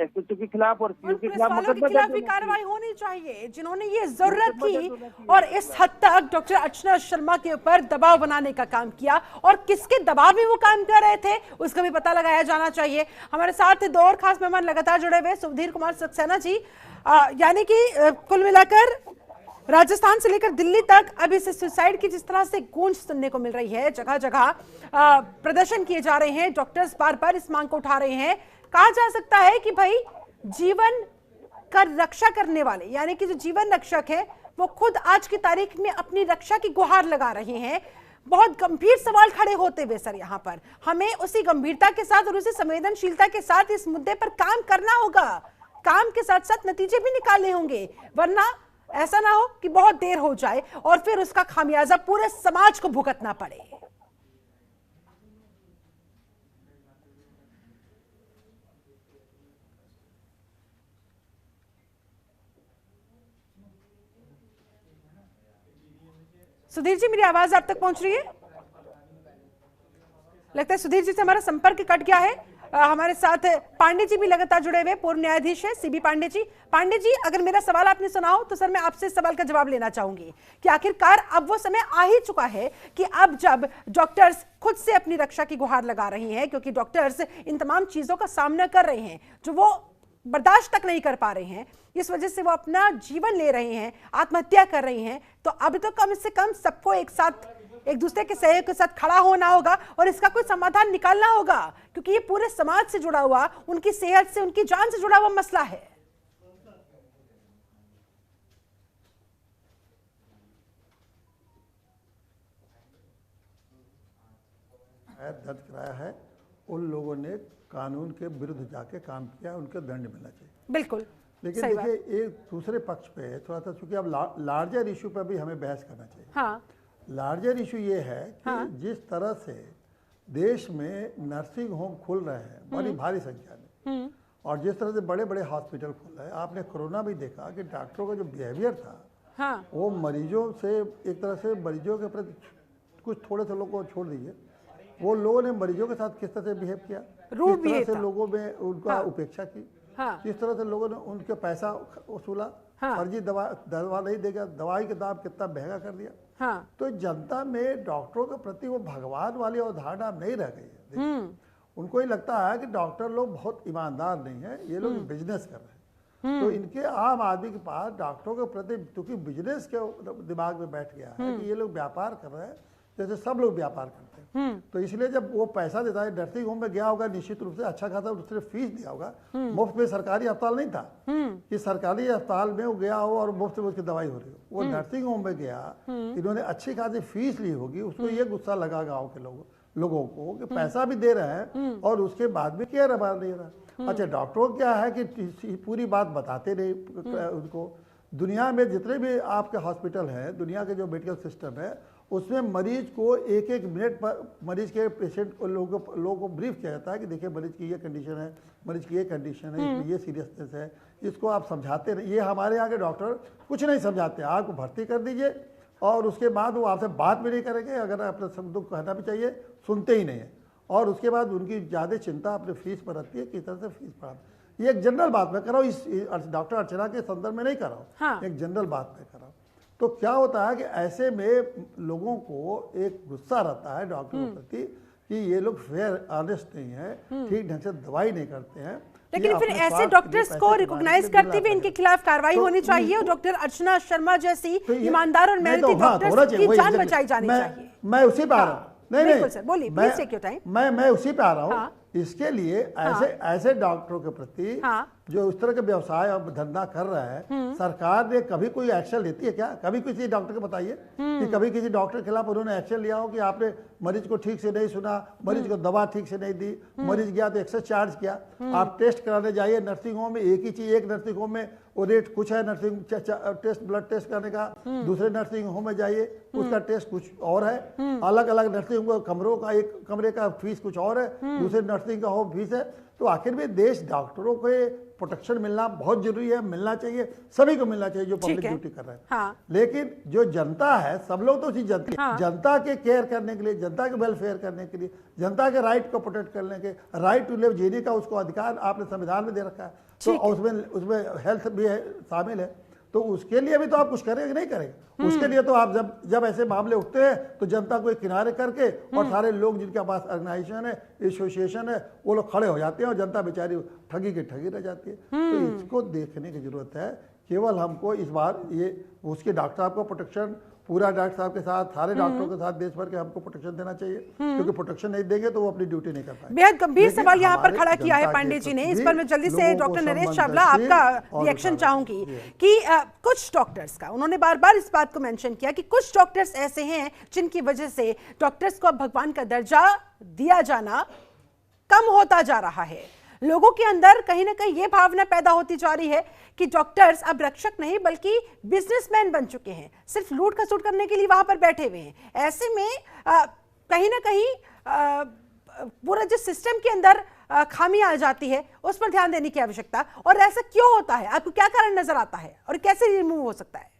SHO के खिलाफ और CO के खिलाफ भी कार्रवाई होनी चाहिए, जिन्होंने ये जरूरत की और इस हद तक डॉक्टर अर्चना शर्मा के ऊपर दबाव बनाने का काम किया, और किसके दबाव में वो काम कर रहे थे उसका भी पता लगाया जाना चाहिए। हमारे साथ 2 और खास मेहमान लगातार जुड़े हुए, सुधीर कुमार सक्सेना जी, यानी कि कुल मिलाकर राजस्थान से लेकर दिल्ली तक अब इस सुसाइड की जिस तरह से गूंज सुनने को मिल रही है, जगह जगह प्रदर्शन किए जा रहे हैं, डॉक्टर्स बार बार इस मांग को उठा रहे हैं। कहा जा सकता है कि भाई जीवन का रक्षा करने वाले, यानी कि जो जीवन रक्षक है, वो खुद आज की तारीख में अपनी रक्षा की गुहार लगा रहे हैं। बहुत गंभीर सवाल खड़े होते हुए सर यहाँ पर हमें उसी गंभीरता के साथ और उसी संवेदनशीलता के साथ इस मुद्दे पर काम करना होगा। काम के साथ साथ नतीजे भी निकालने होंगे, वरना ऐसा ना हो कि बहुत देर हो जाए और फिर उसका खामियाजा पूरे समाज को भुगतना पड़े। सुधीर जी, मेरी आवाज आप तक पहुंच रही है? लगता है सुधीर जी से हमारा संपर्क कट गया है। हमारे साथ पांडे जी भी लगातार जुड़े हुए, पूर्व न्यायाधीश है CB पांडे जी। पांडे जी, अगर मेरा सवाल आपने सुना हो तो सर मैं आपसे इस सवाल का जवाब लेना चाहूंगी कि आखिरकार अब वो समय आ ही चुका है कि अब जब डॉक्टर्स खुद से अपनी रक्षा की गुहार लगा रही हैं, क्योंकि डॉक्टर्स इन तमाम चीजों का सामना कर रहे हैं जो वो बर्दाश्त तक नहीं कर पा रहे हैं, इस वजह से वो अपना जीवन ले रहे हैं, आत्महत्या कर रही हैं, तो अब तो कम से कम सबको एक साथ, एक दूसरे के सहयोग के साथ खड़ा होना होगा और इसका कोई समाधान निकालना होगा, क्योंकि ये पूरे समाज से जुड़ा हुआ, उनकी सेहत से, उनकी जान से जुड़ा हुआ मसला है। दर्ज कराया है, उन लोगों ने कानून के विरुद्ध जाके काम किया, उनको दंड मिलना चाहिए। बिल्कुल। लेकिन देखिए एक दूसरे पक्ष पे थोड़ा सा, चूंकि अब लार्जर इशू पर भी हमें बहस करना चाहिए। हाँ। लार्जर इशू ये है कि जिस तरह से देश में नर्सिंग होम खुल रहे हैं बड़ी भारी संख्या में, और जिस तरह से बड़े बड़े हॉस्पिटल खुल रहे हैं, आपने कोरोना भी देखा कि डॉक्टरों का जो बिहेवियर था वो मरीजों से, एक तरह से मरीजों के प्रति, कुछ थोड़े से लोगों को छोड़ दीजिए, वो लोगों ने मरीजों के साथ किस तरह से बिहेव किया, किस तरह से लोगों में उनका उपेक्षा की, किस तरह से लोगों ने उनके पैसा वसूला, फर्जी दवा नहीं देगा, दवाई के दाम कितना महंगा कर दिया। तो जनता में डॉक्टरों के प्रति वो भगवान वाली अवधारणा नहीं रह गई है। उनको ये लगता है कि डॉक्टर लोग बहुत ईमानदार नहीं है, ये लोग बिजनेस कर रहे हैं। तो इनके आम आदमी के पास डॉक्टरों के प्रति, क्योंकि बिजनेस के दिमाग में बैठ गया है कि ये लोग व्यापार कर रहे हैं जैसे सब लोग व्यापार करते हैं, तो इसलिए जब वो पैसा देता है, नर्सिंग होम में गया होगा निश्चित रूप से अच्छा खासा उसने फीस दिया होगा, मुफ्त में सरकारी अस्पताल नहीं था कि सरकारी अस्पताल में वो गया हो और मुफ्त में उसकी दवाई हो रही हो, वो नर्सिंग होम में गया, इन्होंने अच्छी खासी फीस ली होगी, उसको ये गुस्सा लगा गाँव के लोगों को कि पैसा भी दे रहे हैं और उसके बाद भी केयर नहीं रहा। अच्छा, डॉक्टरों क्या है कि पूरी बात बताते नहीं उनको। दुनिया में जितने भी आपके हॉस्पिटल हैं, दुनिया के जो मेडिकल सिस्टम है, उसमें मरीज को एक एक मिनट पर मरीज के पेशेंट लोगों को ब्रीफ किया जाता है कि देखिए मरीज की ये कंडीशन है, मरीज की ये कंडीशन है, इसमें ये सीरियसनेस है, इसको आप समझाते रहिए। ये हमारे यहाँ के डॉक्टर कुछ नहीं समझाते, आपको भर्ती कर दीजिए और उसके बाद वो आपसे बात भी नहीं करेंगे, अगर अपने सब दुख कहना भी चाहिए सुनते ही नहीं है, और उसके बाद उनकी ज़्यादा चिंता अपने फीस पर रहती है, किस तरह से फीस पढ़ा। ये एक जनरल बात मैं कर रहा हूँ, इस डॉक्टर अर्चना के संदर्भ में नहीं कर रहा हूँ, एक जनरल बात मैं कर रहा हूँ। तो क्या होता है कि ऐसे में लोगों को एक गुस्सा रहता है डॉक्टरों के प्रति कि ये लोग फेयर ऑनेस्ट नहीं है, ठीक ढंग से दवाई नहीं करते हैं। लेकिन फिर ऐसे डॉक्टर्स को रिकॉग्नाइज करते हुए इनके खिलाफ कार्रवाई होनी चाहिए और डॉक्टर अर्चना शर्मा जैसी ईमानदार और मेहनती डॉक्टर्स की जान बचाई जानी चाहिए। मैं उसी पे आ रहा हूँ, नहीं सर बोलिए, प्लीज टेक योर टाइम। मैं उसी पे आ रहा हूँ। इसके लिए ऐसे डॉक्टरों के प्रति जो इस तरह के व्यवसाय और धंधा कर रहा है, सरकार ने कभी कोई एक्शन लेती है क्या? कभी किसी डॉक्टर को बताइए कि कभी किसी डॉक्टर के खिलाफ उन्होंने एक्शन लिया हो कि आपने मरीज को ठीक से नहीं सुना, मरीज को दवा ठीक से नहीं दी, मरीज गया तो एक्सेस चार्ज किया। आप टेस्ट कराने जाइए नर्सिंग होम में, एक ही चीज, एक नर्सिंग होम में वो रेट कुछ है, नर्सिंग टेस्ट ब्लड टेस्ट करने का, दूसरे नर्सिंग होम में जाइए उसका टेस्ट कुछ और है, अलग अलग नर्सिंग होम कमरों का, एक कमरे का फीस कुछ और है, दूसरे नर्सिंग का होम फीस है। तो आखिर में देश डॉक्टरों को प्रोटेक्शन मिलना बहुत जरूरी है, मिलना चाहिए, सभी को मिलना चाहिए जो पब्लिक ड्यूटी कर रहे हैं। लेकिन जो जनता है, सब लोग तो उसी जनता के केयर करने के लिए, जनता के वेलफेयर करने के लिए, जनता के राइट को प्रोटेक्ट करने के, राइट टू लिव जीने का उसको अधिकार आपने संविधान में दे रखा है, तो उसमें हेल्थ भी शामिल है। तो उसके लिए भी तो आप कुछ करेंगे नहीं करेंगे? उसके लिए तो आप जब ऐसे मामले उठते हैं तो जनता को एक किनारे करके और सारे लोग जिनके पास ऑर्गेनाइजेशन है, एसोसिएशन है, वो लोग खड़े हो जाते हैं और जनता बेचारी ठगी की ठगी रह जाती है। तो इसको देखने की जरूरत है। केवल हमको इस बार ये उसके डॉक्टर साहब को प्रोटेक्शन, पूरा डॉक्टर साहब के साथ, सारे डॉक्टरों के साथ देश भर के हमको प्रोटेक्शन देना चाहिए, क्योंकि प्रोटेक्शन नहीं देंगे तो वो अपनी ड्यूटी नहीं कर पाएंगे। बेहद गंभीर सवाल यहाँ पर खड़ा किया है पांडे जी ने। इस पर मैं जल्दी से डॉक्टर नरेश चावला आपका रिएक्शन चाहूंगी कि कुछ डॉक्टर्स का, उन्होंने बार बार इस बात को मेंशन किया कि कुछ डॉक्टर्स ऐसे हैं जिनकी वजह से डॉक्टर्स को अब भगवान का दर्जा दिया जाना कम होता जा रहा है। लोगों के अंदर कहीं ना कहीं ये भावना पैदा होती जा रही है कि डॉक्टर्स अब रक्षक नहीं बल्कि बिजनेसमैन बन चुके हैं, सिर्फ लूट खसूट करने के लिए वहां पर बैठे हुए हैं। ऐसे में कहीं ना कहीं पूरा जो सिस्टम के अंदर खामी आ जाती है, उस पर ध्यान देने की आवश्यकता। और ऐसा क्यों होता है? आपको क्या कारण नजर आता है और कैसे रिमूव हो सकता है?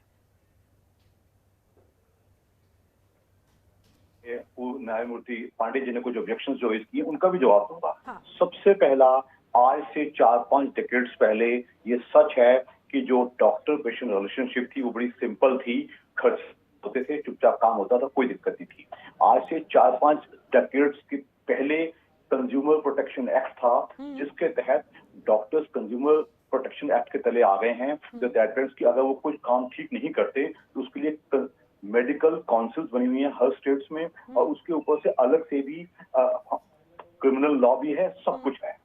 न्यायमूर्ति पांडे जी ने कुछ ऑब्जेक्शंस जो रेज किए उनका भी जवाब दूंगा। सबसे पहला, आज से 4-5 डिकेड्स पहले ये सच है कि जो डॉक्टर पेशेंट रिलेशनशिप थी वो बड़ी सिंपल थी, खर्च होते थे, चुपचाप काम होता था, कोई दिक्कत नहीं थी। आज से 4-5 डिकेड्स के पहले कंज्यूमर प्रोटेक्शन एक्ट था, जिसके तहत डॉक्टर्स कंज्यूमर प्रोटेक्शन एक्ट के तले आ गए हैं। दैट मींस कि अगर वो कुछ काम ठीक नहीं करते तो उसके लिए मेडिकल काउंसिल्स बनी हुई है हर स्टेट्स में, और उसके ऊपर से अलग से भी क्रिमिनल लॉ भी है, सब कुछ है।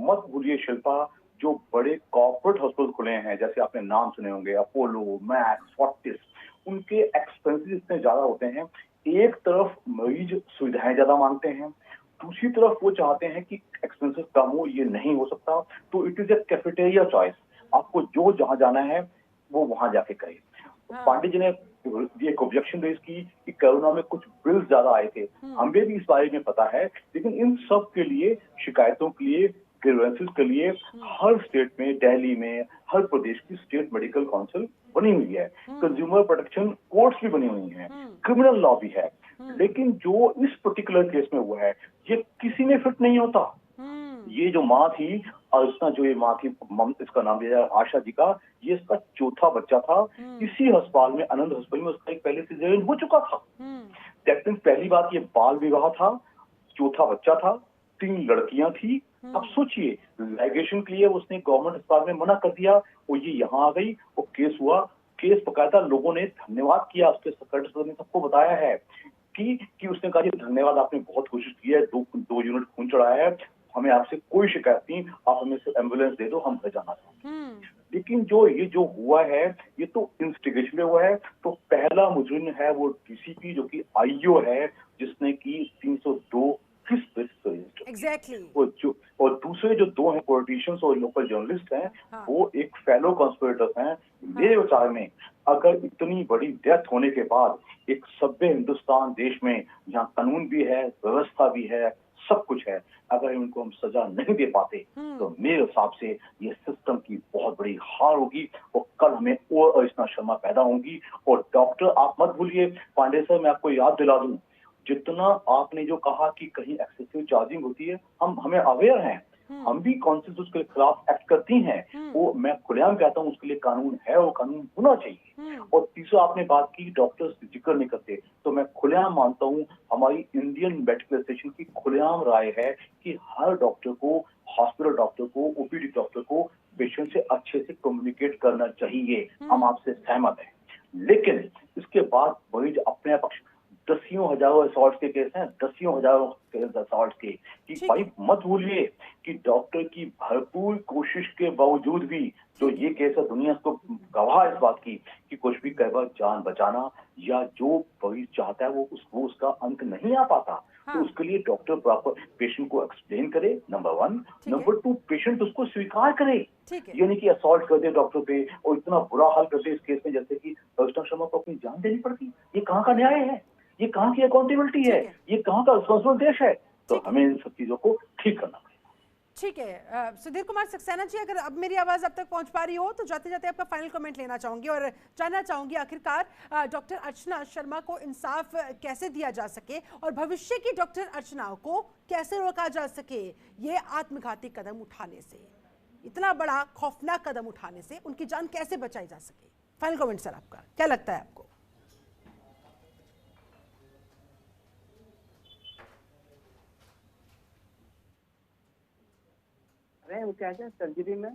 मत भूलिए शिल्पा, जो बड़े कॉर्पोरेट हॉस्पिटल खुले हैं, जैसे आपने नाम सुने होंगे, अपोलो, मैक्स, फोर्टिस, उनके एक्सपेंसेस इतने ज्यादा होते हैं। एक तरफ मरीज सुविधाएं ज्यादा मांगते हैं, दूसरी तरफ वो चाहते हैं कि एक्सपेंसेस कम हो, ये नहीं हो सकता, तो it is a cafeteria choice. आपको जो जहां जाना है वो वहां जाके करें। पांडे जी ने एक ऑब्जेक्शन रेज की कि कोरोना में कुछ बिल्स ज्यादा आए थे, हमें भी इस बारे में पता है, लेकिन इन सब के लिए, शिकायतों के लिए, ग्रीवेंसेस के लिए हर स्टेट में, दिल्ली में, हर प्रदेश की स्टेट मेडिकल काउंसिल बनी हुई है, कंज्यूमर प्रोटेक्शन कोर्ट्स भी बनी हुई हैं, क्रिमिनल लॉ भी है। लेकिन जो इस पर्टिकुलर केस में हुआ है, ये किसी में फिट नहीं होता। ये जो माँ थी, और इसका जो ये माँ थी, इसका नाम लिया आशा जी का, ये इसका चौथा बच्चा था। इसी अस्पताल में, आनंद हॉस्पिटल में, उसका एक पहले सिजेरियन हो चुका था। दैट मींस पहली बात, ये बाल विवाह था, चौथा बच्चा था, 3 लड़कियां थी। अब सोचिए, लाइगेशन के लिए उसने गवर्नमेंट अस्पताल में मना कर दिया, वो ये यहाँ आ गई, वो केस हुआ। केस बकायदा लोगों ने धन्यवाद किया, उसके सेक्रेटरी ने सबको बताया है कि उसने कहा, धन्यवाद, आपने बहुत कोशिश की है, 2 यूनिट खून चढ़ाया है, हमें आपसे कोई शिकायत नहीं, आप हमें सिर्फ एम्बुलेंस दे दो, हम घर जाना चाहते हैं। लेकिन जो हुआ है, ये तो इंस्टिगेशन में हुआ है। तो पहला मुजरिम है वो डीसीपी, जो कि आईओ है, जिसने की 302 किस बेसिस पर रजिस्टर। एग्जैक्टली। और दूसरे जो 2 हैं पॉलिटिशियंस और लोकल जर्नलिस्ट हैं, वो एक फेलो कॉन्स्पिरेटर्स हैं। मेरे विचार में, अगर इतनी बड़ी डेथ होने के बाद एक सभ्य हिंदुस्तान देश में, जहाँ कानून भी है, व्यवस्था भी है, सब कुछ है, अगर इनको हम सजा नहीं दे पाते, तो मेरे हिसाब से ये सिस्टम की बहुत बड़ी हार होगी, और कल हमें और अर्चना शर्मा पैदा होंगी। और डॉक्टर, आप मत भूलिए पांडे सर, मैं आपको याद दिला दूं, जितना आपने जो कहा कि कहीं एक्सेसिव चार्जिंग होती है, हमें अवेयर हैं, हम भी कॉन्स्टिट्यूशन के खिलाफ एक्ट करती हैं, वो मैं खुलेआम कहता हूँ, उसके लिए कानून है, वो कानून होना चाहिए। और तीसरा, आपने बात की डॉक्टर्स जिक्र नहीं करते, तो मैं खुलेआम मानता हूँ, हमारी इंडियन मेडिकल एसोसिएशन की खुलेआम राय है कि हर डॉक्टर को, हॉस्पिटल डॉक्टर को, ओपीडी डॉक्टर को पेशेंट से अच्छे से कम्युनिकेट करना चाहिए। हम आपसे सहमत हैं, लेकिन इसके बाद मरीज अपने पक्ष, दसियों हजारों असॉल्ट के केस हैं, दसियों हजारों असॉल्ट के, कि भाई मत भूलिए कि डॉक्टर की भरपूर कोशिश के बावजूद भी जो ये केस है, दुनिया को गवाह इस बात की कि कुछ भी कहकर जान बचाना, या जो मरीज चाहता है वो उसका अंत नहीं आ पाता। तो उसके लिए डॉक्टर प्रॉपर पेशेंट को एक्सप्लेन करे, नंबर 1। नंबर 2, पेशेंट उसको स्वीकार करे, ये नहीं कि असॉल्ट कर दे डॉक्टर पे और इतना बुरा हाल कर दे इस केस में, जैसे कि अर्चना शर्मा को अपनी जान देनी पड़ती। ये कहाँ का न्याय है? ये कहाँ की अकाउंटेबिलिटी है? ये कहाँ का रिस्पॉन्सिबल देश है? तो हमें इन सब चीजों को ठीक करना पड़ेगा। ठीक है सुधीर कुमार सक्सेना जी, अगर अब मेरी आवाज अब तक पहुंच पा रही हो तो जाते जाते आपका फाइनल कमेंट लेना चाहूंगी और जानना चाहूंगी आखिरकार डॉक्टर अर्चना शर्मा को इंसाफ कैसे दिया जा सके और भविष्य की डॉक्टर अर्चना को कैसे रोका जा सके, ये आत्मघाती कदम उठाने से, इतना बड़ा खौफनाक कदम उठाने से उनकी जान कैसे बचाई जा सके। फाइनल कमेंट सर आपका क्या लगता है आपको? वो क्या है, सर्जरी में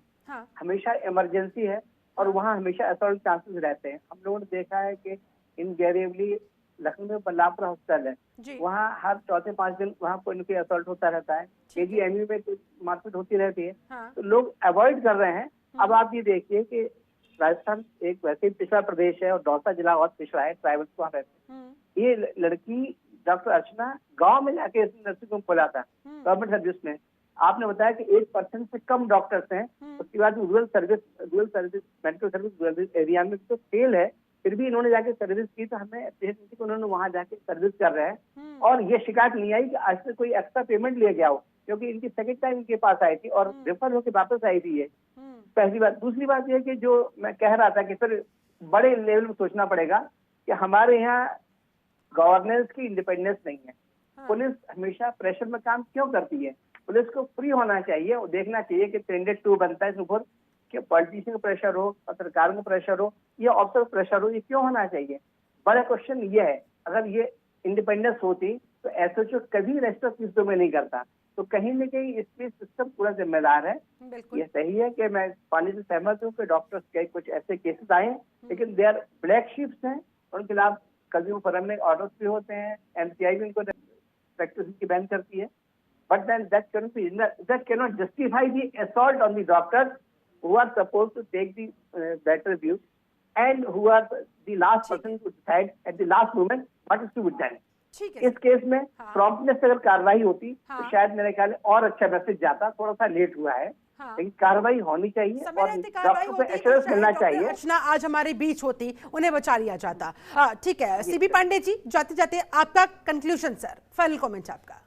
हमेशा इमरजेंसी है और वहाँ हमेशा असॉल्ट चांसेस रहते हैं। हम लोगों ने देखा है कि इनवेरिएबली लखनऊ में बल्लापुरा हॉस्पिटल है, वहाँ हर 4-5 दिन वहाँ कोई न कोई असॉल्ट होता रहता है, केजीएमयू में कोई मारपीट होती रहती है, तो लोग अवॉइड कर रहे हैं। अब आप ये देखिए कि राजस्थान एक वैसे ही पिछड़ा प्रदेश है और दौसा जिला और पिछड़ा है, ट्राइबल्स वहाँ रहते हैं। ये लड़की डॉक्टर अर्चना गाँव में जाके नर्सिंग होम खोला था गवर्नमेंट सर्विस में। आपने बताया कि 1% से कम डॉक्टर्स हैं, उसके बाद rural service medical service rural area में तो फेल है, फिर भी इन्होंने जाके सर्विस की, तो हमें अप्रिशिएट की उन्होंने वहां जाके सर्विस कर रहे हैं और ये शिकायत नहीं आई कि आज से कोई एक्स्ट्रा पेमेंट लिया गया हो, क्योंकि इनकी सेकंड टाइम इनके पास आई थी और रेफर होकर वापस आई थी। ये पहली बात। दूसरी बात यह कि जो मैं कह रहा था कि फिर बड़े लेवल में सोचना पड़ेगा कि हमारे यहाँ गवर्नेंस की इंडिपेंडेंस नहीं है। पुलिस हमेशा प्रेशर में काम क्यों करती है? पुलिस को फ्री होना चाहिए और देखना चाहिए कि ट्रेंडेड 2 बनता है इसके ऊपर, कि पॉलिटिशियन का प्रेशर हो, पत्रकार का प्रेशर हो या ऑफिसर का प्रेशर हो, ये क्यों होना चाहिए? बड़ा क्वेश्चन ये है। अगर ये इंडिपेंडेंस होती तो एसएचओ कभी रजिस्टर किस्तों में नहीं करता, तो कहीं न कहीं इसमें सिस्टम पूरा जिम्मेदार है। ये सही है कि मैं पानी से सहमत हूँ कि डॉक्टर्स के कुछ ऐसे केसेस आए, लेकिन दे आर ब्लैक शीप्स हैं, उनके खिलाफ कंज्यूमर फोरम में ऑर्डर्स भी होते हैं, एमसीआई भी उनको प्रैक्टिस की बैन करती है। But then that cannot justify the assault on the doctors who are supposed to take the better view and who are the last person to decide at the last moment what is to be done. इस केस में प्रॉम्प्टनेस अगर कार्रवाई होती तो शायद मेरे ख्याल और अच्छा मैसेज जाता, थोड़ा सा लेट हुआ है। लेकिन कार्रवाई होनी चाहिए और डॉक्टर को एश्योरेंस मिलना चाहिए। अर्चना आज हमारे बीच होती, उन्हें बचा लिया जाता। ठीक है, सीबी पांडे जी, जाते जाते आपका कंक्लूजन सर, फाइनल कमेंट आपका।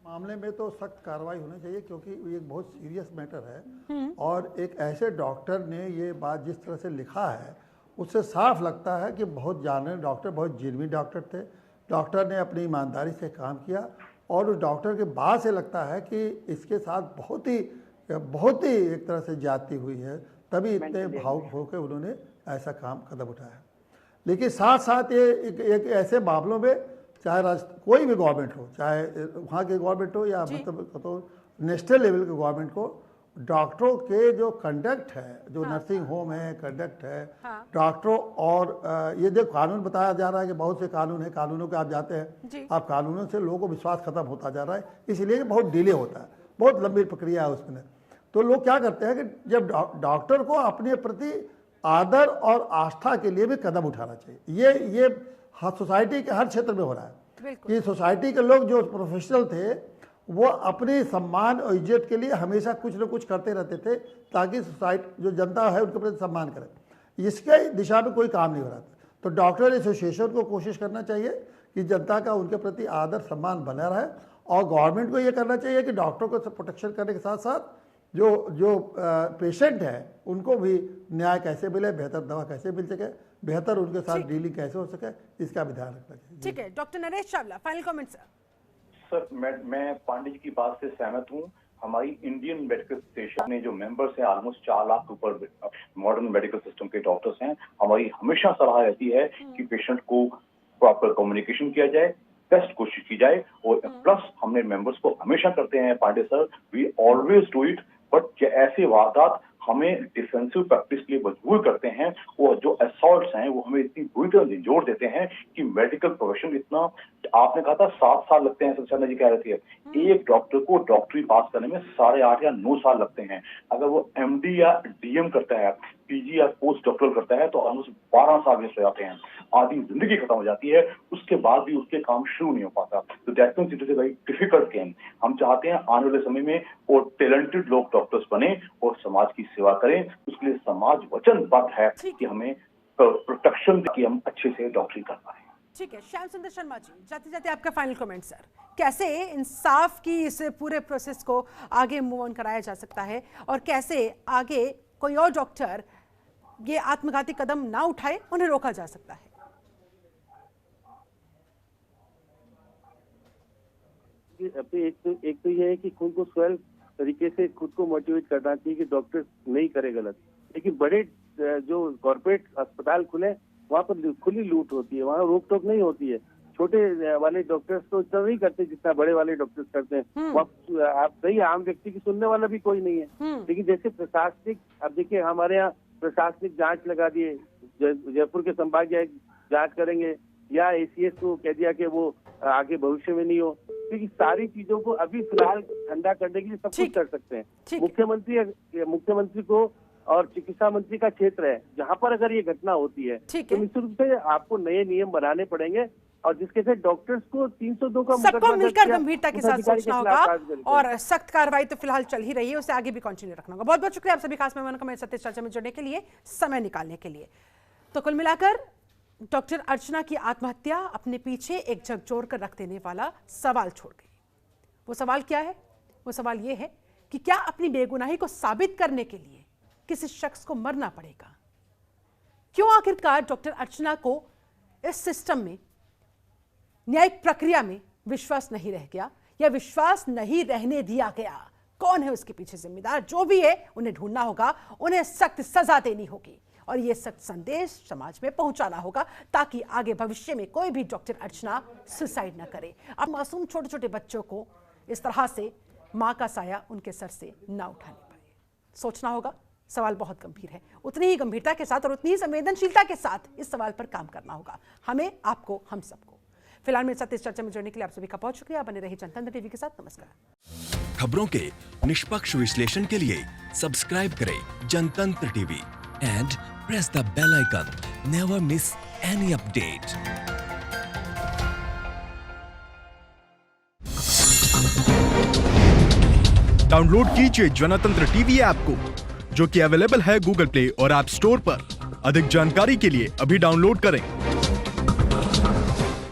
मामले में तो सख्त कार्रवाई होनी चाहिए, क्योंकि ये एक बहुत सीरियस मैटर है और एक ऐसे डॉक्टर ने ये बात जिस तरह से लिखा है उससे साफ लगता है कि बहुत जाने डॉक्टर, बहुत जेन्युइन डॉक्टर थे। डॉक्टर ने अपनी ईमानदारी से काम किया और उस डॉक्टर के बाद से लगता है कि इसके साथ बहुत ही एक तरह से ज्यादती हुई है, तभी इतने भावुक होकर उन्होंने ऐसा कदम उठाया। लेकिन साथ साथ ये एक ऐसे मामलों में चाहे कोई भी गवर्नमेंट हो, चाहे वहाँ के गवर्नमेंट हो या मतलब तो नेशनल लेवल के गवर्नमेंट को, डॉक्टरों के जो कंडक्ट है, जो नर्सिंग होम है कंडक्ट है, डॉक्टरों और ये जो कानून बताया जा रहा है कि बहुत से कानून है, कानूनों के आप जाते हैं, आप कानूनों से लोगों को विश्वास खत्म होता जा रहा है, इसलिए बहुत डिले होता है, बहुत लंबी प्रक्रिया है उसमें। तो लोग क्या करते हैं कि जब डॉक्टर को अपने प्रति आदर और आस्था के लिए भी कदम उठाना चाहिए। ये सोसाइटी के हर क्षेत्र में हो रहा है कि सोसाइटी के लोग जो प्रोफेशनल थे वो अपने सम्मान और इज्जत के लिए हमेशा कुछ न कुछ करते रहते थे, ताकि सोसाइटी जो जनता है उनके प्रति सम्मान करे। इसके दिशा में कोई काम नहीं हो रहा था। तो डॉक्टर एसोसिएशन को कोशिश करना चाहिए कि जनता का उनके प्रति आदर सम्मान बना रहे, और गवर्नमेंट को ये करना चाहिए कि डॉक्टरों को प्रोटेक्शन करने के साथ साथ जो पेशेंट है उनको भी न्याय कैसे मिले, बेहतर दवा कैसे मिल सके, बेहतर उनके साथ डीलिंग कैसे हो सके, इसका भी ध्यान रखना चाहिए। ठीक है, doctor Naresh Chawla, final comment sir. Sir मैं पांडे जी की बात से सहमत हूँ। हमारी इंडियन मेडिकल एसोसिएशन में जो मेंबर्स हैं, ऑलमोस्ट 4 लाख के ऊपर मॉडर्न मेडिकल सिस्टम के डॉक्टर्स हैं। हमारी हमेशा सलाह रहती है कि पेशेंट को प्रॉपर कम्युनिकेशन किया जाए, बेस्ट कोशिश की जाए, और प्लस हमने मेंबर्स को हमेशा करते हैं Pandey sir, we always do it, but ऐसे वारदात हमें डिफेंसिव प्रैक्टिस के लिए मजबूर करते हैं, और जो असॉल्ट्स हैं वो हमें इतनी बुरी तरह जोड़ देते हैं कि मेडिकल प्रोफेशन इतना, आपने कहा था 7 साल लगते हैं, सच्चा जी कह रही है, एक डॉक्टर को डॉक्टरी पास करने में 8.5 या 9 साल लगते हैं। अगर वो एमडी या डीएम करता है, पीजी या पोस्ट डॉक्टर करता है, तो ऑलमोस्ट 12 साल वेस्ट हो जाते हैं, आधी जिंदगी खत्म हो जाती है, उसके बाद भी उसके काम शुरू नहीं हो पाता। तो that means it is a very difficult game. हम चाहते हैं आने वाले समय में और टैलेंटेड लोग डॉक्टर्स बने और समाज की सेवा करें। उसके लिए समाज वचनबद्ध है कि हमें प्रोटेक्शन की हम अच्छे से डॉक्टरी कर पाए। ठीक है, श्याम सुंदर शर्मा जी, जाते जाते आपका फाइनल कमेंट सर। कैसे इंसाफ की इस पूरे प्रोसेस को आगे मूव ऑन कराया जा सकता है, और कैसे आगे कोई और डॉक्टर ये आत्मघाती कदम ना उठाए, उन्हें रोका जा सकता है? एक तो ये है कि खुद को स्वयं तरीके से खुद को मोटिवेट करना चाहिए कि डॉक्टर नहीं करे गलत। लेकिन बड़े जो कॉर्पोरेट अस्पताल खुले वहाँ पर खुली लूट होती है, वहाँ रोक टोक नहीं होती है। छोटे वाले डॉक्टर्स तो इतना नहीं करते जितना बड़े वाले डॉक्टर्स करते हैं। वहाँ आप सही आम व्यक्ति की सुनने वाला भी कोई नहीं है। लेकिन जैसे प्रशासनिक, अब देखिए हमारे यहाँ प्रशासनिक जांच लगा दिए, जयपुर के संभागीय जांच करेंगे, या एसीएस को कह दिया कि वो आगे भविष्य में नहीं हो, क्योंकि सारी चीजों को अभी फिलहाल ठंडा करने के लिए सब कुछ कर सकते हैं। मुख्यमंत्री को और चिकित्सा मंत्री का क्षेत्र है, जहाँ पर अगर ये घटना होती है तो निश्चित रूप से आपको नए नियम बनाने पड़ेंगे, और जिसके साथ डॉक्टर्स को 302 का सबको मिलकर गंभीरता के साथ सोचना होगा, और सख्त कार्रवाई तो फिलहाल चल ही रही है, उसे आगे भी कंटिन्यू रखना होगा। बहुत बहुत शुक्रिया आप सभी खास मेहमानों का मेरे साथ इस चर्चा में जुड़ने के लिए, समय निकालने के लिए। तो कुल मिलाकर डॉक्टर अर्चना की आत्महत्या अपने पीछे एक झकझोर कर रख देने वाला सवाल छोड़ गई। वो सवाल क्या है? वो सवाल ये है कि क्या अपनी बेगुनाही को साबित करने के लिए किसी शख्स को मरना पड़ेगा? क्यों आखिरकार डॉक्टर अर्चना को इस सिस्टम में, न्यायिक प्रक्रिया में विश्वास नहीं रह गया, या विश्वास नहीं रहने दिया गया? कौन है उसके पीछे जिम्मेदार? जो भी है उन्हें ढूंढना होगा, उन्हें सख्त सजा देनी होगी, और यह सख्त संदेश समाज में पहुंचाना होगा, ताकि आगे भविष्य में कोई भी डॉक्टर अर्चना सुसाइड ना करे। अब मासूम छोटे छोटे बच्चों को इस तरह से मां का साया उनके सर से ना उठाने पाए। सोचना होगा, सवाल बहुत गंभीर है। उतनी ही गंभीरता के साथ और उतनी ही संवेदनशीलता के साथ इस सवाल पर काम करना होगा, हमें, आपको, हम सबको। फिलहाल मेरे साथ इस चर्चा में जुड़ने के लिए आप सभी का बहुत शुक्रिया। बने रहिए जनतंत्र टीवी के साथ। नमस्कार। खबरों के निष्पक्ष विश्लेषण के लिए सब्सक्राइब करें जनतंत्र TV and press the bell icon. Never miss any update. Download कीजिए जनतंत्र टीवी ऐप को, जो कि अवेलेबल है गूगल प्ले और ऐप स्टोर पर। अधिक जानकारी के लिए अभी डाउनलोड करें।